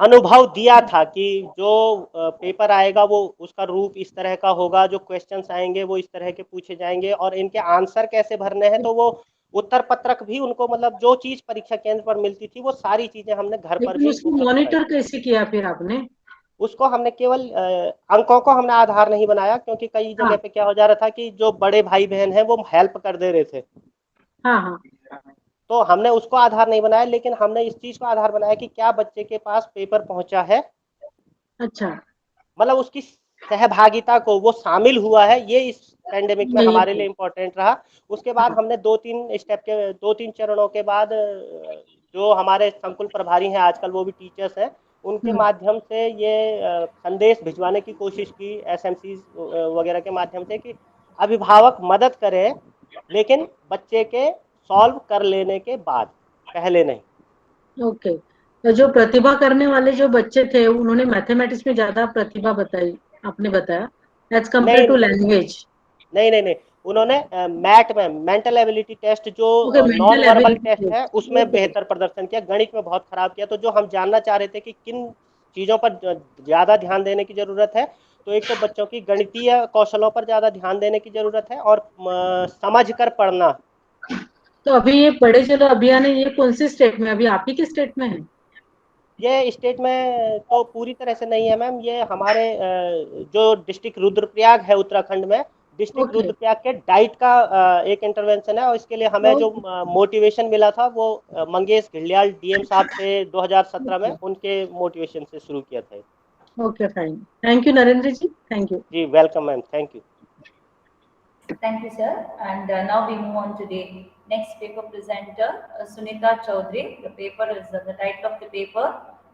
अनुभव दिया था कि जो पेपर आएगा वो उसका रूप इस तरह का होगा, जो क्वेश्चंस आएंगे वो इस तरह के पूछे जाएंगे, और इनके आंसर कैसे भरने हैं। तो वो उत्तर पत्रक भी उनको, मतलब जो चीज परीक्षा केंद्र पर मिलती थी वो सारी चीजें हमने घर पर लेकिन भी उसको उपलब्ध कराई। मॉनिटर कैसे किया फिर आपने? उसको हमने केवल अंकों को हमने आधार नहीं बनाया, क्योंकि कई जगह पे क्या हो जा रहा था कि जो बड़े भाई बहन हैं वो हेल्प कर दे रहे थे। हाँ हाँ। तो हमने उसको आधार नहीं बनाया, लेकिन हमने इस चीज को आधार बनाया कि क्या बच्चे के पास पेपर पहुंचा है। अच्छा। मतलब उसकी सहभागिता को, वो शामिल हुआ है, ये इस पेंडेमिक में हमारे लिए इम्पोर्टेंट रहा। उसके बाद हमने 2-3 चरणों के बाद जो हमारे संकुल प्रभारी हैं आजकल, वो भी टीचर्स हैं, उनके माध्यम से ये संदेश भिजवाने की कोशिश की, एसएमसी वगैरह के माध्यम से, कि अभिभावक मदद करें, लेकिन बच्चे के सॉल्व कर लेने के बाद, पहले नहीं। ओके। तो जो प्रतिभा करने वाले जो बच्चे थे उन्होंने मैथमेटिक्स में ज्यादा प्रतिभा बताई, आपने बताया, एज कम्पेयर टू लैंग्वेज। नहीं, उन्होंने मैट में, मेंटल एबिलिटी टेस्ट, जो non mental verbal ability test है, उसमें बेहतर प्रदर्शन किया। गणित में बहुत खराब किया। तो जो हम जानना चाह रहे थे कि किन चीजों पर ज्यादा ध्यान देने की जरूरत है, तो एक तो बच्चों की गणितीय कौशलों पर ज्यादा ध्यान देने की जरूरत है, और समझ कर पढ़ना। तो अभी ये पढ़े चलो अभियान है, ये कौन सी स्टेट में, अभी आप ही के स्टेट में है? ये स्टेट में तो पूरी तरह से नहीं है मैम। ये हमारे जो डिस्ट्रिक्ट रुद्रप्रयाग है उत्तराखंड में, डिस्ट्रिक्ट रुद्रप्रयाग के डाइट का एक इंटरवेंशन है, और इसके लिए हमें जो मोटिवेशन मिला था वो मंगेश घिल्डियाल डीएम साहब से 2017 में, उनके मोटिवेशन से शुरू किया था। Okay fine, thank you Narendra ji, thank you. जी welcome ma'am, thank you. Thank you, sir. And now we move on to the next paper presenter, Sunita Chaudhary. The paper is the title of the paper,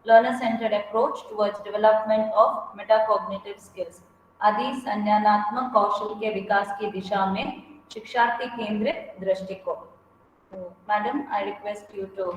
Learner-Centered Approach Towards Development of Metacognitive Skills. आदि संज्ञानात्मक कौशल के विकास की दिशा में शिक्षार्थी केंद्रित दृष्टिकोण। Madam, I request you to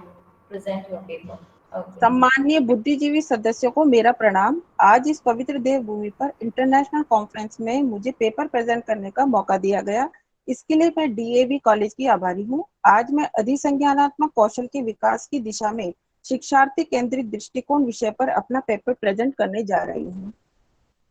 present your paper. सम्माननीय बुद्धिजीवी सदस्यों को मेरा प्रणाम। आज इस पवित्र देवभूमि पर इंटरनेशनल कॉन्फ्रेंस में मुझे पेपर प्रेजेंट करने का मौका दिया गया, इसके लिए मैं डीएवी कॉलेज की आभारी हूँ। आज मैं अधिसंज्ञानात्मक कौशल के विकास की दिशा में शिक्षार्थी केंद्रित दृष्टिकोण विषय पर अपना पेपर प्रेजेंट करने जा रही हूँ।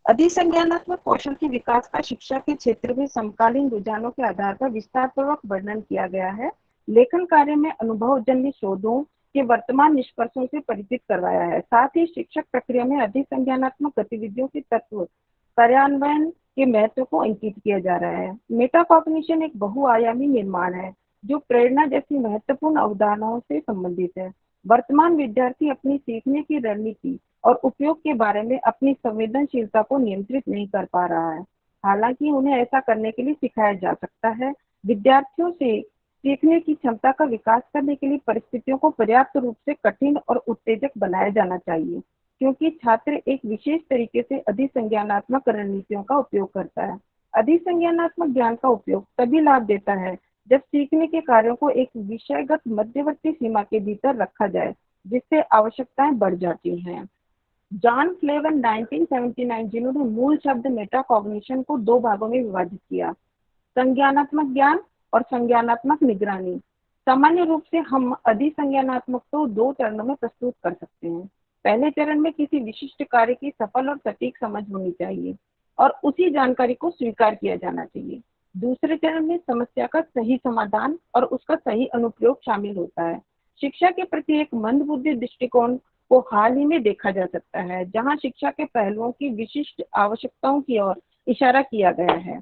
अधिसंज्ञानात्मक कौशल के विकास का शिक्षा के क्षेत्र में समकालीन रुझानों के आधार पर विस्तार पूर्वक वर्णन किया गया है। लेखन कार्य में अनुभवजन्य शोधों के वर्तमान निष्कर्षों से परिचित करवाया है। साथ ही शिक्षक प्रक्रिया में अधिसंज्ञानात्मक गतिविधियों के तत्व कार्यान्वयन के महत्व को अंकित किया जा रहा है। मेटाकॉग्निशन एक बहुआयामी निर्माण है जो प्रेरणा जैसी महत्वपूर्ण अवधारणाओं से संबंधित है। वर्तमान विद्यार्थी अपनी सीखने की रणनीति और उपयोग के बारे में अपनी संवेदनशीलता को नियंत्रित नहीं कर पा रहा है, हालांकि उन्हें ऐसा करने के लिए सिखाया जा सकता है। विद्यार्थियों से सीखने की क्षमता का विकास करने के लिए परिस्थितियों को पर्याप्त रूप से कठिन और उत्तेजक बनाया जाना चाहिए, क्योंकि छात्र एक विशेष तरीके से अधिसंज्ञानात्मक रणनीतियों का उपयोग करता है। अधिसंज्ञानात्मक ज्ञान का उपयोग तभी लाभ देता है जब सीखने के कार्यों को एक विषयगत मध्यवर्ती सीमा के भीतर रखा जाए, जिससे आवश्यकताएं बढ़ जाती हैं। जॉन फ्लेवन 1979, जिन्होंने मूल शब्द मेटाकॉग्निशन को दो भागों में विभाजित किया, संज्ञानात्मक ज्ञान और संज्ञानात्मक निगरानी। सामान्य रूप से हम अधिसंज्ञानात्मक को दो चरणों में प्रस्तुत कर सकते हैं। पहले चरण में किसी विशिष्ट कार्य की सफल और सटीक समझ होनी चाहिए और उसी जानकारी को स्वीकार किया जाना चाहिए। दूसरे चरण में समस्या का सही समाधान और उसका सही अनुप्रयोग शामिल होता है। शिक्षा के प्रति एक मंदबुद्धि दृष्टिकोण को हाल ही में देखा जा सकता है, जहां शिक्षा के पहलुओं की विशिष्ट आवश्यकताओं की ओर इशारा किया गया है।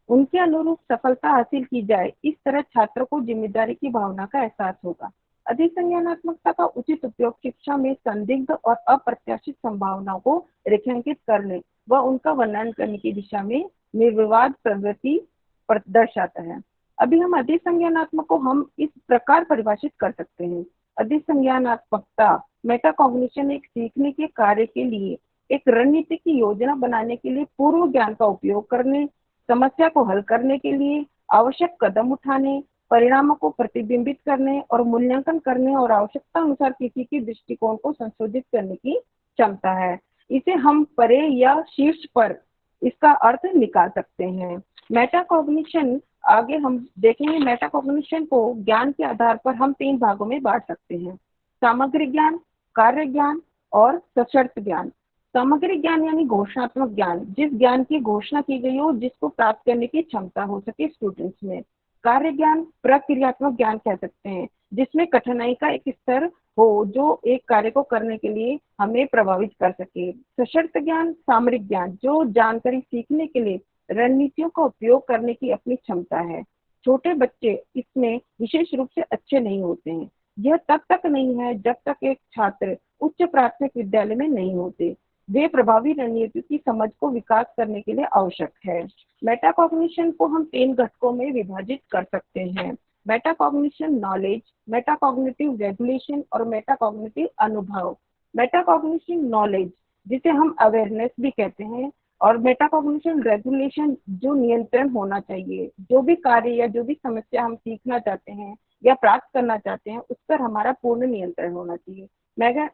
उनके अनुरूप सफलता हासिल की जाए, इस तरह छात्र को जिम्मेदारी की भावना का एहसास होगा। अधिसंज्ञानात्मकता का उचित उपयोग शिक्षा में संदिग्ध और अप्रत्याशित संभावनाओं को रेखांकित करने व उनका वर्णन करने की दिशा में निर्विवाद प्रवृत्ति दर्शाता है। अभी हम अधिसंज्ञानात्मक को हम इस प्रकार परिभाषित कर सकते हैं। अधिसंज्ञानात्मकता मेटाकॉग्निशन एक सीखने के कार्य के लिए एक रणनीति की योजना बनाने के लिए पूर्व ज्ञान का उपयोग करने, समस्या को हल करने के लिए आवश्यक कदम उठाने, परिणामों को प्रतिबिंबित करने और मूल्यांकन करने और आवश्यकता अनुसार किसी के दृष्टिकोण को संशोधित करने की क्षमता है। इसे हम परे या शीर्ष पर इसका अर्थ निकाल सकते हैं। मेटाकॉग्निशन आगे हम देखेंगे। मेटाकॉग्निशन को ज्ञान के आधार पर हम 3 भागों में बांट सकते हैं: सामग्री ज्ञान, कार्य ज्ञान और सशर्त ज्ञान। सामग्री ज्ञान यानी घोषणात्मक ज्ञान, जिस ज्ञान की घोषणा की गई हो, जिसको प्राप्त करने की क्षमता हो सके स्टूडेंट्स में। कार्य ज्ञान प्रक्रियात्मक ज्ञान कह सकते हैं, जिसमें कठिनाई का एक स्तर हो जो एक कार्य को करने के लिए हमें प्रभावित कर सके। सशर्त ज्ञान सामरिक ज्ञान, जो जानकारी सीखने के लिए रणनीतियों का उपयोग करने की अपनी क्षमता है। छोटे बच्चे इसमें विशेष रूप से अच्छे नहीं होते हैं। यह तब तक नहीं है जब तक एक छात्र उच्च प्राथमिक विद्यालय में नहीं होते। वे प्रभावी रणनीतियों की समझ को विकास करने के लिए आवश्यक है। मेटाकॉग्निशन को हम 3 घटकों में विभाजित कर सकते हैं: मेटाकॉग्निशन नॉलेज, मेटाकॉग्निटिव रेगुलेशन और मेटाकॉग्निटिव अनुभव। मेटाकॉग्निशन नॉलेज, जिसे हम अवेयरनेस भी कहते हैं, और मेटाकॉग्निशन रेगुलेशन, जो नियंत्रण होना चाहिए। जो भी कार्य या जो भी समस्या हम सीखना चाहते हैं या प्राप्त करना चाहते हैं, उस पर हमारा पूर्ण नियंत्रण होना चाहिए।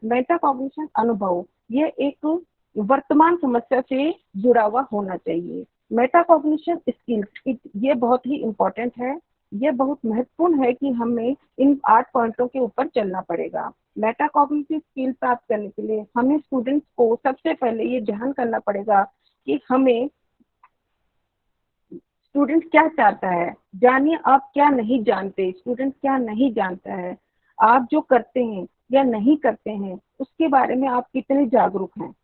मेटाकॉग्निशन अनुभव, यह एक वर्तमान समस्या से जुड़ा हुआ होना चाहिए। मेटाकॉग्निशन स्किल्स, ये बहुत ही इम्पोर्टेंट है। यह बहुत महत्वपूर्ण है कि हमें इन 8 पॉइंटों के ऊपर चलना पड़ेगा। मेटाकॉग्निटिव स्किल प्राप्त करने के लिए हमें स्टूडेंट्स को सबसे पहले ये ध्यान करना पड़ेगा कि हमें स्टूडेंट क्या चाहता है। जानिए आप क्या नहीं जानते, स्टूडेंट क्या नहीं जानता है। आप जो करते हैं या नहीं करते हैं, उसके बारे में आप कितने जागरूक हैं।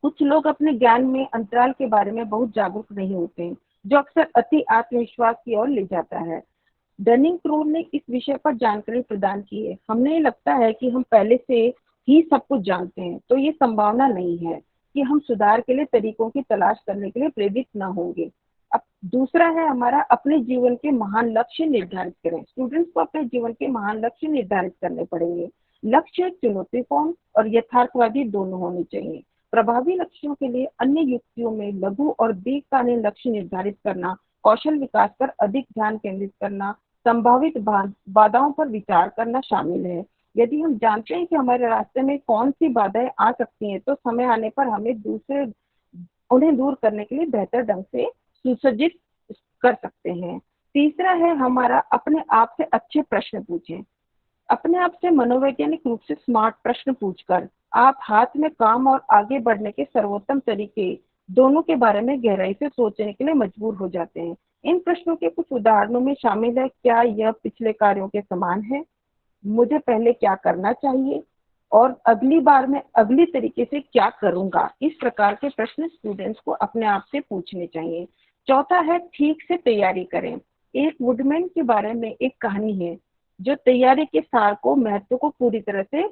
कुछ लोग अपने ज्ञान में अंतराल के बारे में बहुत जागरूक नहीं होते हैं, जो अक्सर अति आत्मविश्वास की ओर ले जाता है। डनिंग-क्रूगर ने इस विषय पर जानकारी प्रदान की है। हमें लगता है कि हम पहले से ही सब कुछ जानते हैं, तो ये संभावना नहीं है कि हम सुधार के लिए तरीकों की तलाश करने के लिए प्रेरित न होंगे। अब दूसरा है हमारा, अपने जीवन के महान लक्ष्य निर्धारित करें। स्टूडेंट्स को अपने जीवन के महान लक्ष्य निर्धारित करने पड़ेंगे। लक्ष्य चुनौतीपूर्ण और यथार्थवादी दोनों होने चाहिए। प्रभावी लक्ष्यों के लिए अन्य युक्तियों में लघु और दीर्घकालीन लक्ष्य निर्धारित करना, कौशल विकास पर अधिक ध्यान केंद्रित करना, संभावित बाधाओं पर विचार करना शामिल है। यदि हम जानते हैं कि हमारे रास्ते में कौन सी बाधाएं आ सकती हैं, तो समय आने पर हमें उन्हें दूर करने के लिए बेहतर ढंग से सुसज्जित कर सकते हैं। तीसरा है हमारा, अपने आप से अच्छे प्रश्न पूछें। अपने आप से मनोवैज्ञानिक रूप से स्मार्ट प्रश्न पूछकर आप हाथ में काम और आगे बढ़ने के सर्वोत्तम तरीके दोनों के बारे में गहराई से सोचने के लिए मजबूर हो जाते हैं। इन प्रश्नों के कुछ उदाहरणों में शामिल है: क्या यह पिछले कार्यों के समान है? मुझे पहले क्या करना चाहिए और अगली बार मैं अगली तरीके से क्या करूंगा? इस प्रकार के प्रश्न स्टूडेंट्स को अपने आप से पूछने चाहिए। चौथा है, ठीक से तैयारी करें। एक वुडमैन के बारे में एक कहानी है जो तैयारी के सार को, महत्व को पूरी तरह से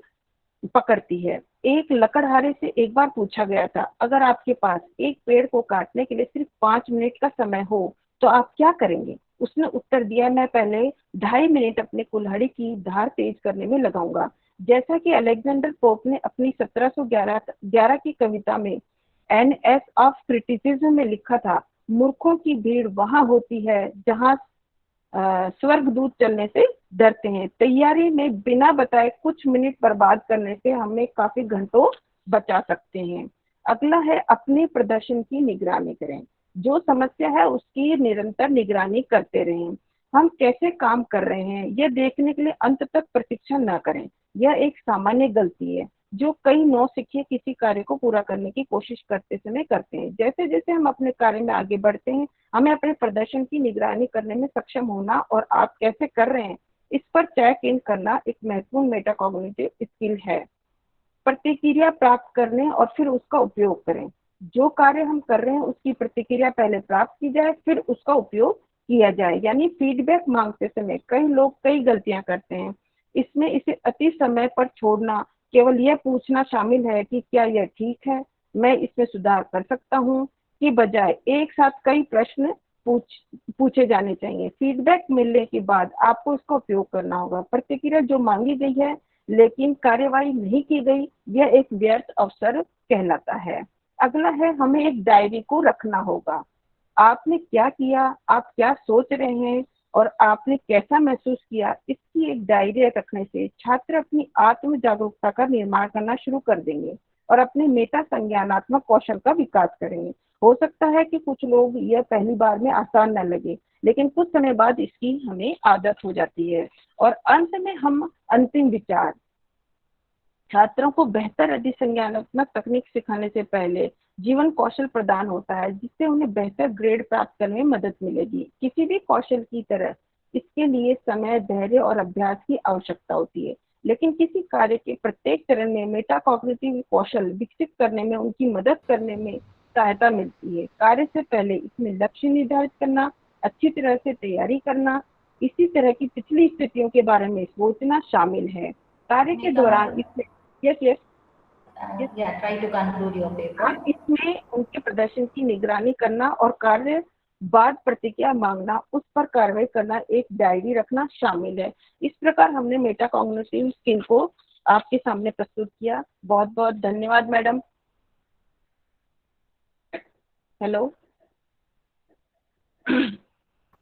पकड़ती है। एक लकड़हारे से एक बार पूछा गया था, अगर आपके पास एक पेड़ को काटने के लिए सिर्फ 5 मिनट का समय हो तो आप क्या करेंगे? उसने उत्तर दिया, मैं पहले 2.5 मिनट अपने कुल्हाड़ी की धार तेज करने में लगाऊंगा। जैसा कि अलेक्जेंडर पोप ने अपनी 1711 की कविता में एन एस ऑफ क्रिटिसिज्म में लिखा था, मूर्खों की भीड़ वहां होती है जहां स्वर्गदूत चलने से डरते हैं। तैयारी में बिना बताए कुछ मिनट बर्बाद करने से हमें काफी घंटों बचा सकते हैं। अगला है, अपने प्रदर्शन की निगरानी करें। जो समस्या है उसकी निरंतर निगरानी करते रहें। हम कैसे काम कर रहे हैं यह देखने के लिए अंत तक प्रतीक्षा न करें, यह एक सामान्य गलती है। जो कई नौसिखिए किसी कार्य को पूरा करने की कोशिश करते समय करते हैं। जैसे जैसे हम अपने कार्य में आगे बढ़ते हैं, हमें अपने प्रदर्शन की निगरानी करने में सक्षम होना और आप कैसे कर रहे हैं इस पर चेक इन करना एक महत्वपूर्ण मेटाकॉग्निटिव स्किल है। प्रतिक्रिया प्राप्त करने और फिर उसका उपयोग करें। जो कार्य हम कर रहे हैं उसकी प्रतिक्रिया पहले प्राप्त की जाए, फिर उसका उपयोग किया जाए। यानी फीडबैक मांगते समय कई लोग कई गलतियां करते हैं। इसमें इसे अति समय पर छोड़ना, केवल यह पूछना शामिल है कि क्या यह ठीक है, मैं इसमें सुधार कर सकता हूँ, की बजाय एक साथ कई प्रश्न पूछे जाने चाहिए। फीडबैक मिलने के बाद आपको इसका उपयोग करना होगा। प्रतिक्रिया जो मांगी गई है लेकिन कार्यवाही नहीं की गई, यह एक व्यर्थ अवसर कहलाता है। अगला है, हमें एक डायरी को रखना होगा। आपने क्या किया, आप क्या सोच रहे हैं और आपने कैसा महसूस किया, इसकी एक डायरी रखने से छात्र अपनी आत्म जागरूकता का निर्माण करना शुरू कर देंगे और अपने मेटा संज्ञानात्मक कौशल का विकास करेंगे। हो सकता है कि कुछ लोग यह पहली बार में आसान न लगे, लेकिन कुछ समय बाद इसकी हमें आदत हो जाती है। और अंत में हम अंतिम विचार, छात्रों को बेहतर अधिसंज्ञानात्मक तकनीक सिखाने से पहले जीवन कौशल प्रदान होता है, जिससे उन्हें बेहतर ग्रेड प्राप्त करने में मदद मिलेगी। किसी भी कौशल की तरह इसके लिए समय, धैर्य और अभ्यास की आवश्यकता होती है, लेकिन किसी कार्य के प्रत्येक चरण में मेटाकॉग्निटिव कौशल विकसित करने में उनकी मदद करने में सहायता मिलती है। कार्य से पहले इसमें लक्ष्य निर्धारित करना, अच्छी तरह से तैयारी करना, इसी तरह की पिछली स्थितियों के बारे में सोचना शामिल है। कार्य के दौरान इसमें try to conclude your paper. इसमें उनके प्रदर्शन की निगरानी करना और कार्य बाद प्रतिक्रिया मांगना, उस पर कार्रवाई करना, एक डायरी रखना शामिल है। इस प्रकार हमने मेटाकॉग्निटिव स्किल को आपके सामने प्रस्तुत किया। बहुत बहुत धन्यवाद मैडम। Hello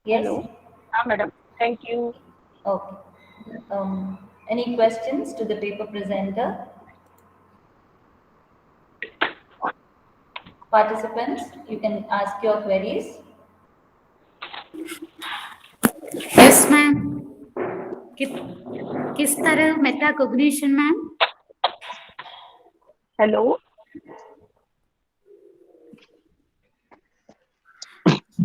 Yes. हाँ madam, thank you. Okay. Any questions to the paper presenter? Participants, you can ask your queries. Yes, ma'am. किस तरह metacognition ma'am? Hello,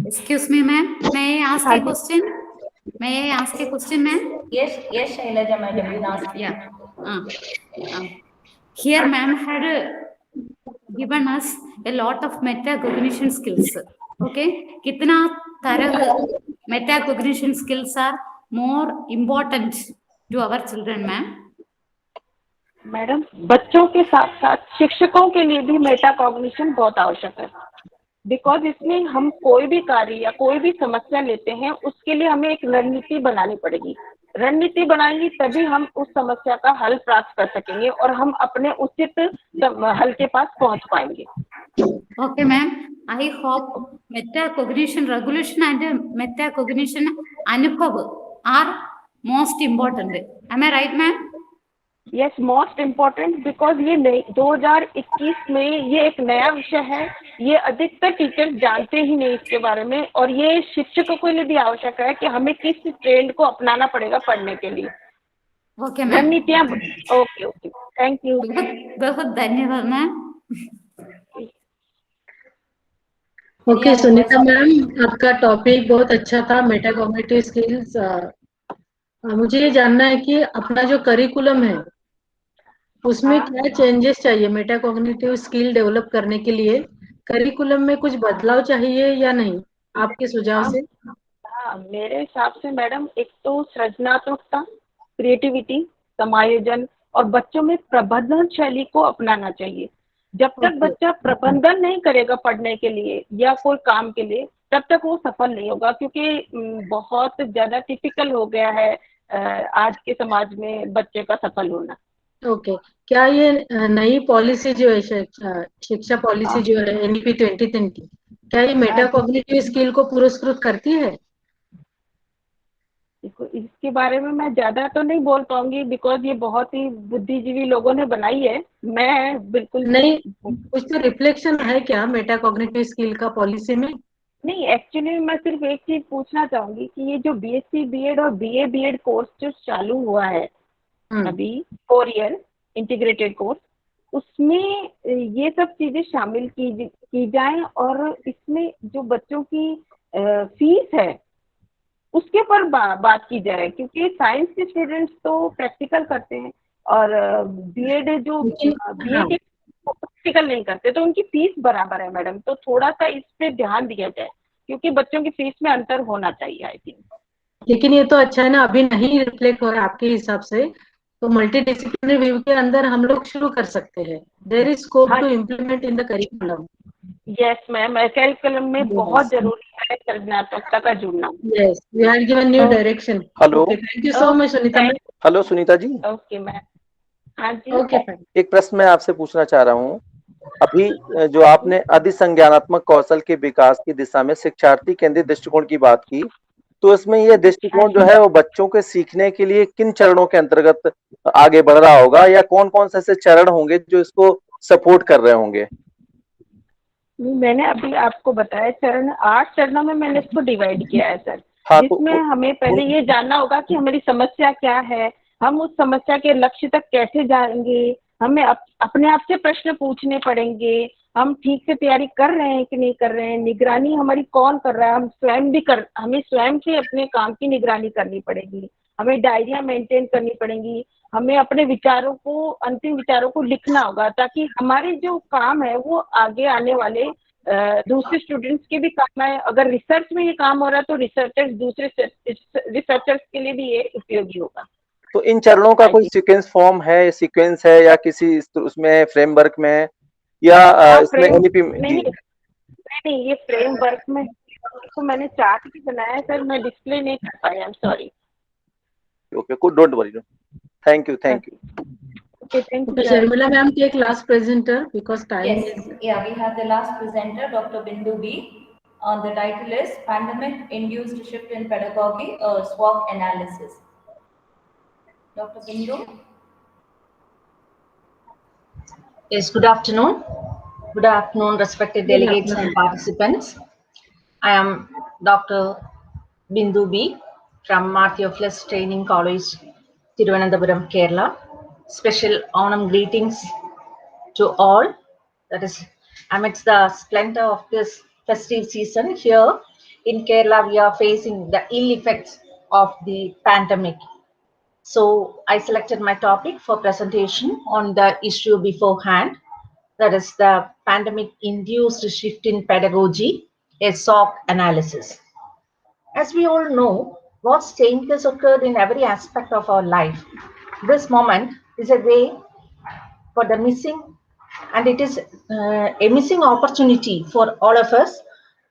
Excuse me, ma'am. May I ask a question? May I ask a question, ma'am? Yes, Shailaja madam, you can ask. Yeah. Here, ma'am had given us a lot of metacognition skills. Okay, कितना तरह metacognition skills are more important to our children, ma'am? Madam, बच्चों के साथ साथ शिक्षकों के लिए भी मेटाकॉग्निशन बहुत आवश्यक है। बिकॉज इसमें हम कोई भी कार्य या कोई भी समस्या लेते हैं, उसके लिए हमें एक रणनीति बनानी पड़ेगी। रणनीति बनाएंगे तभी हम उस समस्या का हल प्राप्त कर सकेंगे और हम अपने उचित हल के पास पहुंच पाएंगे। Okay, ma'am. I hope metacognition regulation and metacognition anubhav are most important. Am I right, ma'am? Yes, most important because ये 2021 में ये एक नया विषय है। ये अधिकतर टीचर्स जानते ही नहीं इसके बारे में, और ये शिक्षकों के लिए भी आवश्यक है कि हमें किस ट्रेंड को अपनाना पड़ेगा पढ़ने के लिए। Okay, ma'am. रणनीतियाँ ओके, थैंक यू। बहुत धन्यवाद मैम। ओके सुनीता मैम, आपका टॉपिक बहुत अच्छा था, मेटाकॉग्निटिव स्किल्स। मुझे ये जानना है कि अपना जो करिकुलम है उसमें क्या चेंजेस चाहिए मेटाकॉग्निटिव स्किल डेवलप करने के लिए? करिकुलम में कुछ बदलाव चाहिए या नहीं, आपके सुझाव से? हाँ, मेरे हिसाब से मैडम, एक तो सृजनात्मकता, क्रिएटिविटी, समायोजन और बच्चों में प्रबंधन शैली को अपनाना चाहिए। जब तक बच्चा प्रबंधन नहीं करेगा पढ़ने के लिए या कोई काम के लिए, तब तक वो सफल नहीं होगा, क्योंकि बहुत ज्यादा टिपिकल हो गया है आज के समाज में बच्चे का सफल होना। ओके, क्या ये नई पॉलिसी जो है शिक्षा पॉलिसी जो है NEP 2020, क्या ये मेटाकॉग्निटिव स्किल को पुरस्कृत करती है? इसके बारे में मैं ज्यादा तो नहीं बोल पाऊंगी, बिकॉज ये बहुत ही बुद्धिजीवी लोगों ने बनाई है। मैं बिल्कुल नहीं, कुछ तो रिफ्लेक्शन है क्या मेटाकॉग्निटिव स्किल का पॉलिसी में? नहीं, एक्चुअली मैं सिर्फ एक चीज पूछना चाहूंगी कि ये जो BSc B.Ed और BA B.Ed कोर्स जो चालू हुआ है अभी 4 ईयर इंटीग्रेटेड कोर्स, उसमें ये सब चीजें शामिल की जाएं और इसमें जो बच्चों की फीस है उसके पर बात की जाए, क्योंकि साइंस के स्टूडेंट्स तो प्रैक्टिकल करते हैं और बीएड जो बीएड प्रैक्टिकल नहीं करते, तो उनकी फीस बराबर है मैडम। तो थोड़ा सा इस पे ध्यान दिया जाए, क्योंकि बच्चों की फीस में अंतर होना चाहिए आई थिंक। लेकिन ये तो अच्छा है ना, अभी नहीं रिफ्लेक्ट हो रहा है आपके हिसाब से, तो मल्टी डिसिप्लिनरी व्यू के अंदर हम लोग शुरू कर सकते हैं। There is scope to implement in the curriculum. Yes ma'am, curriculum में बहुत जरूरी है सृजनात्मकता का जुड़ना। Yes, we have given new direction. Hello, okay, thank you so much Sunita ma'am. Hello Sunita ji. Okay ma'am. हाँ जी। Okay fine. एक प्रश्न मैं आपसे पूछना चाह रहा हूँ। अभी जो आपने अधिसंज्ञानात्मक कौशल के विकास की दिशा में शिक्षार्थी केंद्रित दृष्टिकोण की बात की, तो इसमें यह दृष्टिकोण जो है वो बच्चों के सीखने के लिए किन चरणों के अंतर्गत आगे बढ़ रहा होगा, या कौन कौन से ऐसे चरण होंगे जो इसको सपोर्ट कर रहे होंगे? मैंने अभी आपको बताया चरण 8 चरणों में मैंने इसको डिवाइड किया है सर। हाँ, जिसमें हमें पहले ये जानना होगा कि हमारी समस्या क्या है, हम उस समस्या के लक्ष्य तक कैसे जाएंगे, हमें अपने आप से प्रश्न पूछने पड़ेंगे, हम ठीक से तैयारी कर रहे हैं कि नहीं कर रहे हैं, निगरानी हमारी कौन कर रहा है, हमें स्वयं से अपने काम की निगरानी करनी पड़ेगी, हमें डायरिया मेंटेन करनी पड़ेंगी, हमें अपने विचारों को, अंतिम विचारों को लिखना होगा, ताकि हमारे जो काम है वो आगे आने वाले दूसरे स्टूडेंट्स के भी काम आए। अगर रिसर्च में ये काम हो रहा है तो रिसर्चर्स, दूसरे रिसर्चर्स के लिए भी ये उपयोगी होगा। तो इन चरणों का कोई सीक्वेंस फॉर्म है, सीक्वेंस है, या किसी उसमें फ्रेमवर्क में है, या इसमें एनईपी? नहीं, ये फ्रेमवर्क में तो मैंने चार्ट भी बनाया है सर, मैं डिस्प्ले नहीं कर पाया, I am sorry. Okay, don't worry, thank you, thank you. Okay, thank you. Sharmila ma'am, take last presenter because time Yes, is. yeah, we have the last presenter, Dr. Bindu B. The title is Pandemic-Induced Shift in Pedagogy, a SWOT Analysis. Dr. Bindu. Yes, good afternoon. Good afternoon, respected delegates and participants. I am Dr. Bindu B. from Matthias Training College, Thiruvananthapuram, Kerala. Special Onam greetings to all. That is, amidst the splendor of this festive season here in Kerala, we are facing the ill effects of the pandemic. So I selected my topic for presentation on the issue beforehand. That is the pandemic-induced shift in pedagogy, a SWOT analysis. As we all know, what changes occurred in every aspect of our life. This moment is a way for the missing, and it is a missing opportunity for all of us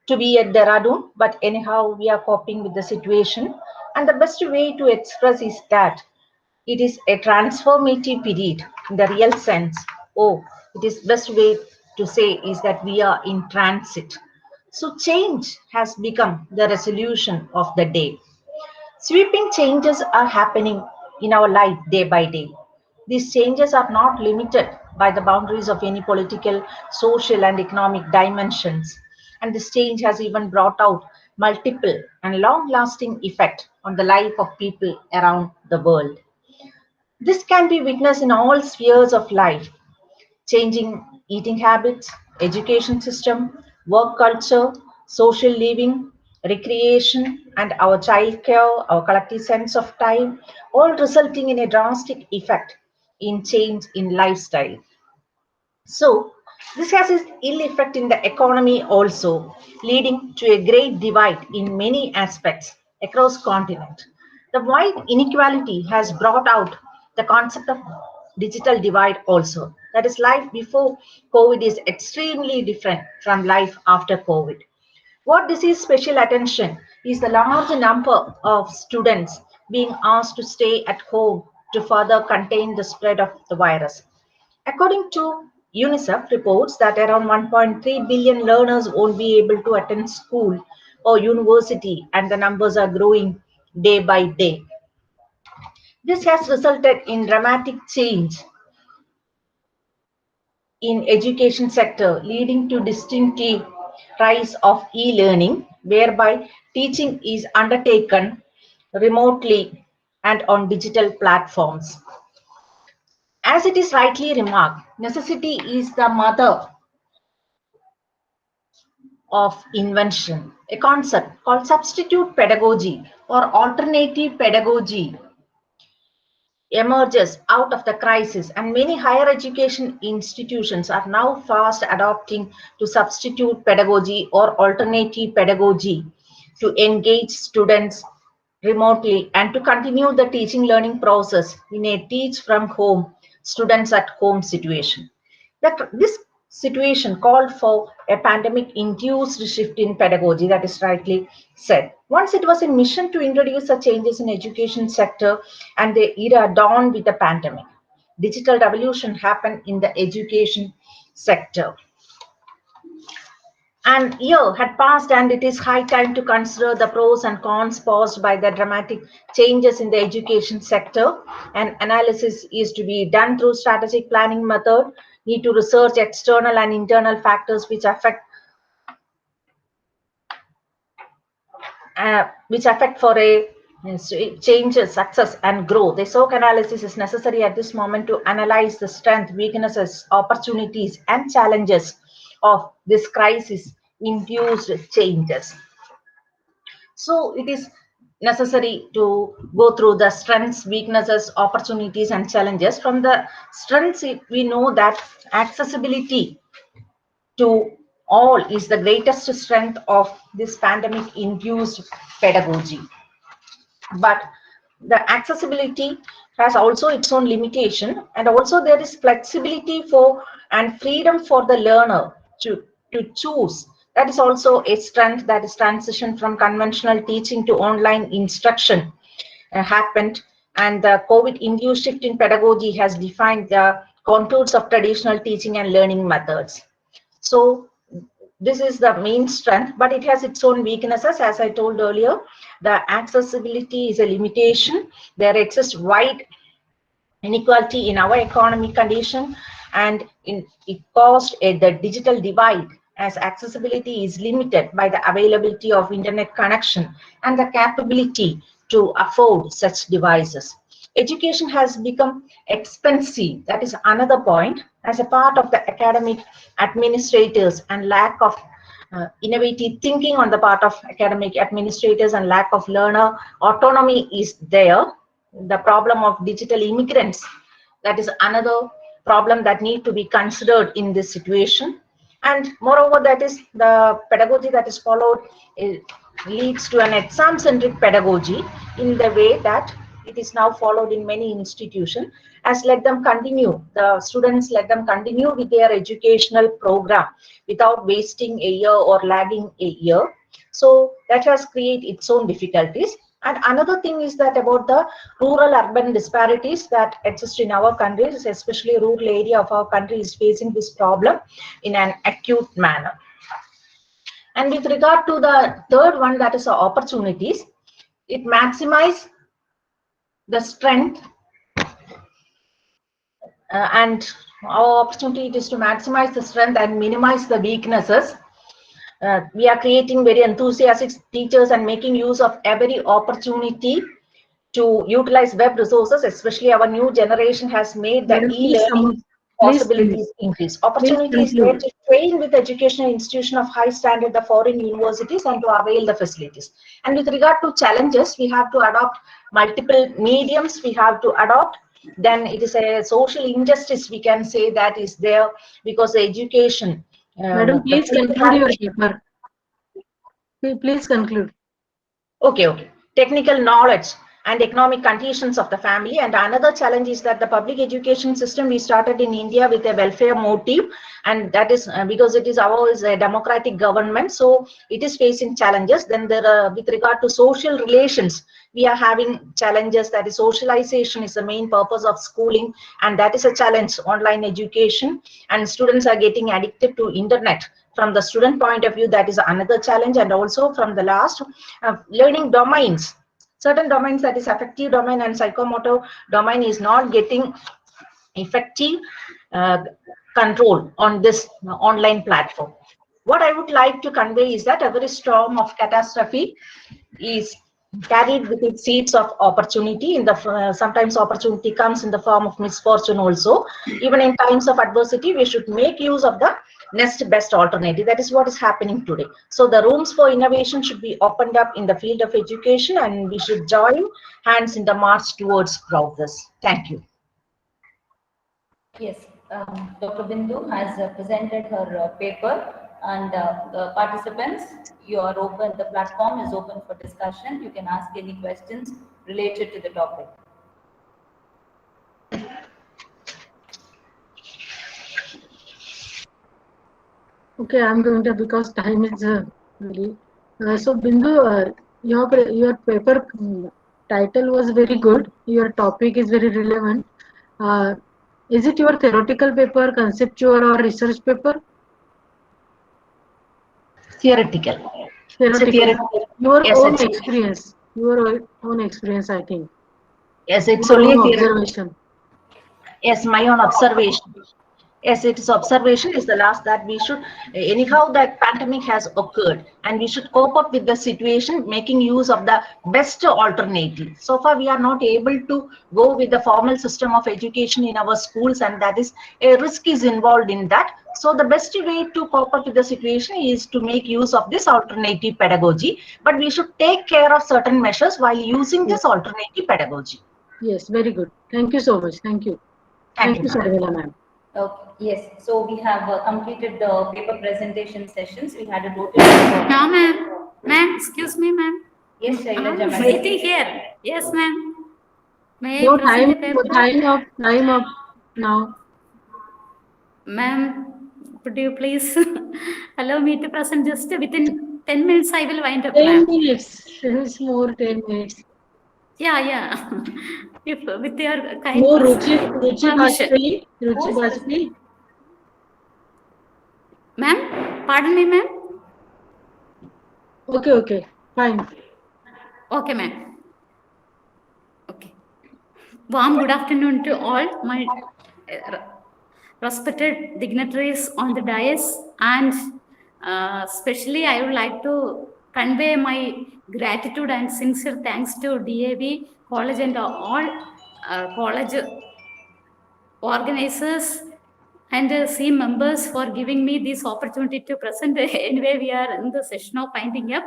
to be at Dehradun, but anyhow we are coping with the situation, and the best way to express is that it is a transformative period in the real sense. It is best way to say is that we are in transit. So change has become the resolution of the day. Sweeping changes are happening in our life day by day. These changes are not limited by the boundaries of any political, social, and economic dimensions. And this change has even brought out multiple and long-lasting effect on the life of people around the world. This can be witnessed in all spheres of life, changing eating habits, education system, work culture, social living, recreation, and our childcare, our collective sense of time, all resulting in a drastic effect in change in lifestyle. So, this has its ill effect in the economy also, leading to a great divide in many aspects across continent. The wide inequality has brought out the concept of digital divide also. That is, life before COVID is extremely different from life after COVID. What deserves special attention is the large number of students being asked to stay at home to further contain the spread of the virus. According to UNICEF reports that around 1.3 billion learners won't be able to attend school or university, and the numbers are growing day by day. This has resulted in dramatic change in education sector, leading to distinctive rise of e-learning, whereby teaching is undertaken remotely and on digital platforms. As it is rightly remarked, necessity is the mother of invention. A concept called substitute pedagogy or alternative pedagogy emerges out of the crisis, and many higher education institutions are now fast adopting to substitute pedagogy or alternative pedagogy to engage students remotely and to continue the teaching learning process in a teach from home, students at home situation. This situation called for a pandemic-induced shift in pedagogy, that is rightly said. Once it was a mission to introduce such changes in education sector, and the era dawned with the pandemic. Digital revolution happened in the education sector. An year had passed, and it is high time to consider the pros and cons posed by the dramatic changes in the education sector. An analysis is to be done through strategic planning method, need to research external and internal factors which affect for a changes, success and growth. A SOC analysis is necessary at this moment to analyze the strength, weaknesses, opportunities and challenges of this crisis induced changes. So it is necessary to go through the strengths, weaknesses, opportunities and challenges. From the strengths, we know that accessibility to all is the greatest strength of this pandemic induced pedagogy. But the accessibility has also its own limitation, and also there is flexibility for and freedom for the learner to choose. That is also a strength, that is transition from conventional teaching to online instruction happened, and the COVID-induced shift in pedagogy has defined the contours of traditional teaching and learning methods. So this is the main strength, but it has its own weaknesses. As I told earlier, the accessibility is a limitation. There exists wide inequality in our economic condition, and it caused the digital divide, as accessibility is limited by the availability of internet connection and the capability to afford such devices. Education has become expensive. That is another point, as a part of the academic administrators and lack of innovative thinking on the part of academic administrators and lack of learner autonomy is there. The problem of digital immigrants, that is another problem that need to be considered in this situation. And moreover, that is the pedagogy that is followed leads to an exam-centric pedagogy in the way that it is now followed in many institutions, as let them continue, the students let them continue with their educational program without wasting a year or lagging a year. So that has created its own difficulties. And another thing is that about the rural-urban disparities that exist in our countries, especially rural area of our country is facing this problem in an acute manner. And with regard to the third one, that is opportunities, it maximizes the strength and our opportunity is to maximize the strength and minimize the weaknesses. We are creating very enthusiastic teachers and making use of every opportunity to utilize web resources, especially our new generation has made the e-learning possibilities increase. Opportunities there to train with educational institution of high standard, the foreign universities, and to avail the facilities. And with regard to challenges, we have to adopt multiple mediums, we have to adopt. Then it is a social injustice, we can say, that is there because the education. Madam, please conclude your paper. Please conclude. Okay. Technical knowledge and economic conditions of the family. And another challenge is that the public education system we started in India with a welfare motive, and that is because it is ours a democratic government, so it is facing challenges. Then there are, with regard to social relations, we are having challenges, that is socialization is the main purpose of schooling, and that is a challenge. Online education, and students are getting addicted to internet. From the student point of view, that is another challenge. And also from the last learning domains, certain domains, that is affective domain and psychomotor domain, is not getting effective control on this online platform. What I would like to convey is that every storm of catastrophe is carried with it seeds of opportunity. In the sometimes opportunity comes in the form of misfortune also. Even in times of adversity, we should make use of the next best alternative. That is what is happening today. So the rooms for innovation should be opened up in the field of education, and we should join hands in the march towards progress. Thank you. Yes, Dr. Bindu has presented her paper, and the participants, you are open, the platform is open for discussion. You can ask any questions related to the topic. Okay, I'm going to, because time is really. So Bindu, your paper title was very good. Your topic is very relevant. Is it your theoretical paper, conceptual, or research paper? Theoretical. Theoretical. Your Yes, own experience. Your own experience, I think. Yes, it's your only own observation. Yes, my own observation. Yes, it is observation is the last that we should, anyhow that pandemic has occurred, and we should cope up with the situation, making use of the best alternative. So far, we are not able to go with the formal system of education in our schools, and that is a risk is involved in that. So the best way to cope up with the situation is to make use of this alternative pedagogy, but we should take care of certain measures while using this alternative pedagogy. Yes, very good. Thank you so much. Thank you. Thank you, Sarvela ma'am. Okay, yes. So we have completed the paper presentation sessions. We had a total of... No, ma'am. Ma'am, excuse me, ma'am. Yes, Shailaja, I'm waiting here. Yes, ma'am. May No, I present the paper? time up now. Ma'am, could you please allow me to present just within 10 minutes? I will wind up, 10 ma'am. minutes. It's more 10 minutes. Yeah. If with your kind No, permission. Ruchi Bajpayee. Ma'am, pardon me, ma'am. Okay, fine. Okay, ma'am. Okay. Warm good afternoon to all my respected dignitaries on the dais, and especially I would like to convey my gratitude and sincere thanks to DAV College and all college organizers and C members for giving me this opportunity to present. Anyway, we are in the session of winding up.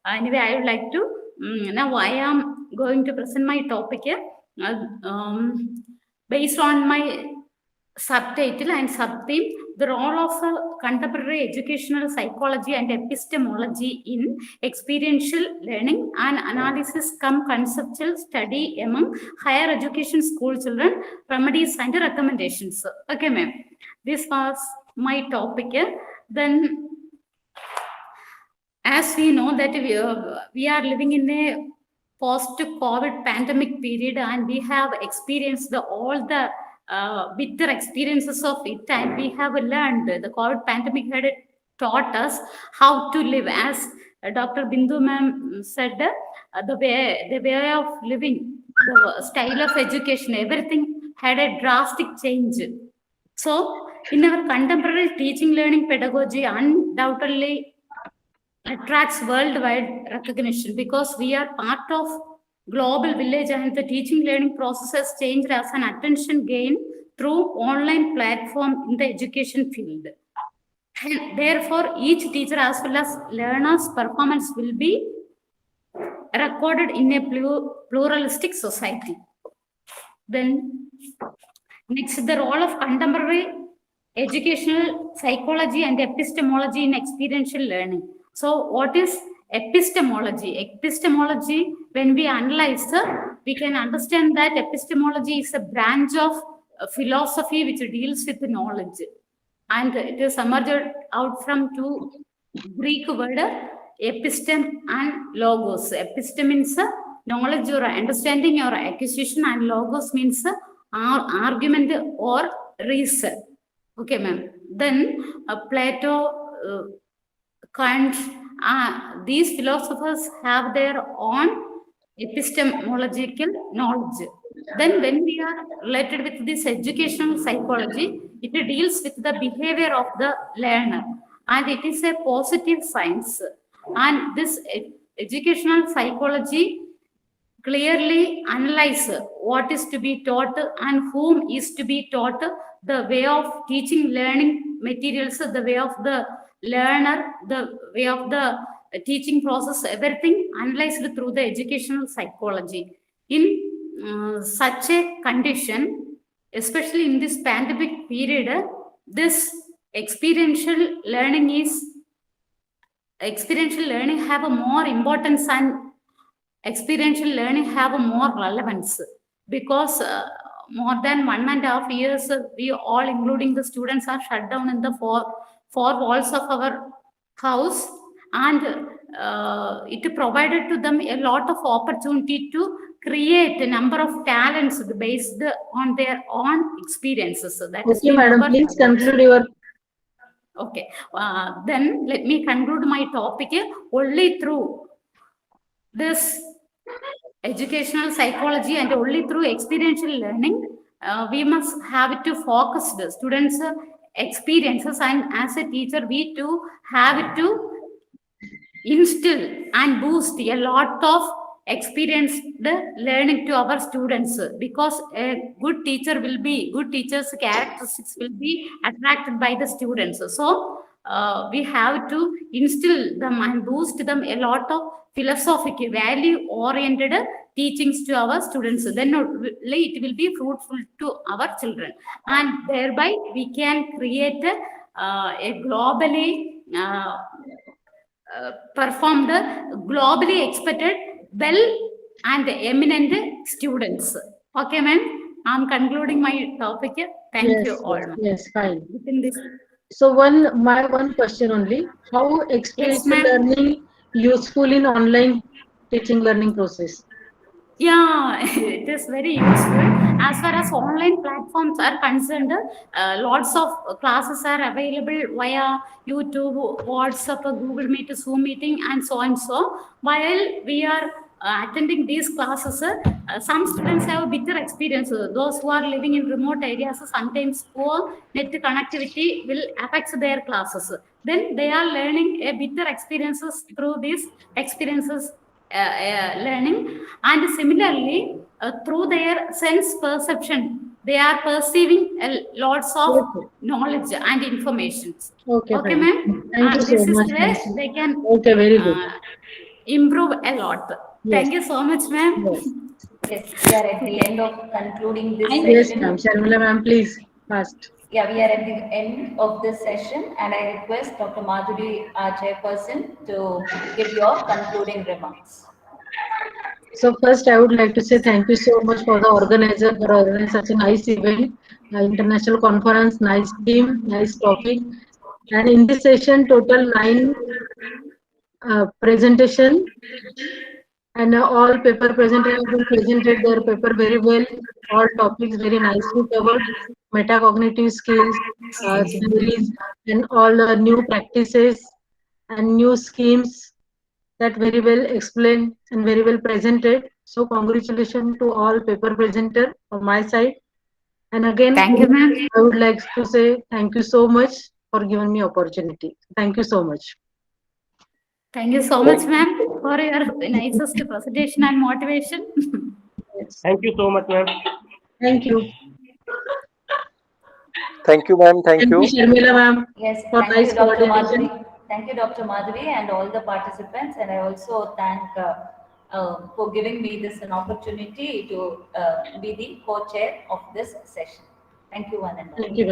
Anyway, I would like to, now I am going to present my topic here. Based on my subtitle and subtheme, the role of contemporary educational psychology and epistemology in experiential learning and analysis cum conceptual study among higher education school children, remedies and recommendations. Okay, ma'am. This was my topic here. Then, as we know that we are living in a post-COVID pandemic period, and we have experienced all the bitter experiences of it, and we have learned the COVID pandemic had taught us how to live. As Dr. Bindu ma'am said, the way of living, the style of education, everything had a drastic change. So, in our contemporary teaching learning pedagogy, undoubtedly attracts worldwide recognition because we are part of global village, and the teaching learning process has changed as an attention gain through online platform in the education field. And therefore, each teacher as well as learner's performance will be recorded in a pluralistic society. Then, next, the role of contemporary educational psychology and epistemology in experiential learning. So, what is epistemology? Epistemology, when we analyze, we can understand that epistemology is a branch of philosophy which deals with knowledge. And it is emerged out from two Greek words, epistem and logos. Epistem means knowledge or understanding or acquisition, and logos means argument or reason. Okay, ma'am. Then Plato, Kant, these philosophers have their own epistemological knowledge. Then when we are related with this educational psychology, it deals with the behavior of the learner, and it is a positive science. And this educational psychology clearly analyze what is to be taught and whom is to be taught, the way of teaching learning materials, the way of the learner, the way of the teaching process, everything analyzed through the educational psychology. In such a condition, especially in this pandemic period, this experiential learning have a more importance, and experiential learning have a more relevance, because more than 1.5 years, we all, including the students, are shut down in the four walls of our house, and it provided to them a lot of opportunity to create a number of talents based on their own experiences. So that okay, madam, please conclude your. Okay, then let me conclude my topic. Only through this educational psychology and only through experiential learning, we must have to focus the students' experiences, and as a teacher, we too have to instill and boost a lot of experienced learning to our students, because a good teacher's characteristics will be attracted by the students. So we have to instill them and boost them a lot of philosophical, value oriented teachings to our students. Then it will be fruitful to our children, and thereby we can create a globally performed, globally expected, well and eminent students. Okay, ma'am, I'm concluding my topic. Thank you all. Yes, fine. Within this. So my one question only: how experiential learning useful in online teaching learning process? Yeah, it is very useful. As far as online platforms are concerned, lots of classes are available via YouTube, WhatsApp, Google Meet, Zoom meeting, and so on. So while we are attending these classes, some students have bitter experience. Those who are living in remote areas, sometimes poor net connectivity will affect their classes. Then they are learning a bitter experiences through these experiences. Learning, and similarly through their sense perception, they are perceiving lots of knowledge and information. Okay, ma'am. Thank you so this much. is where they can very good. Improve a lot. Yes. Thank you so much, ma'am. Yes, we are at the end of concluding this Yes, session. ma'am. Sharmila ma'am, please, fast. Yeah, we are at the end of this session, and I request Dr. Madhuri, our chairperson, to give your concluding remarks. So first, I would like to say thank you so much for the organizer for organizing such a nice event, international conference, nice team, nice topic. And in this session, total 9 presentation, and all paper presenters have presented their paper very well. All topics very nicely covered. Metacognitive skills, theories, and all the new practices and new schemes that very well explained and very well presented. So congratulations to all paper presenter from my side. And again, thank you, ma'am. I would like to say thank you so much for giving me opportunity. Thank you so much. Thank you so much, ma'am, for your nicest presentation and motivation. Yes. Thank you so much, ma'am. Thank you. Thank you, ma'am. Thank you. Sharmila ma'am. Yes, for thank nice you, Dr. coordination. Madhuri. Thank you, Dr. Madhuri, and all the participants. And I also thank for giving me this an opportunity to be the co-chair of this session. Thank you, one and all. Thank you.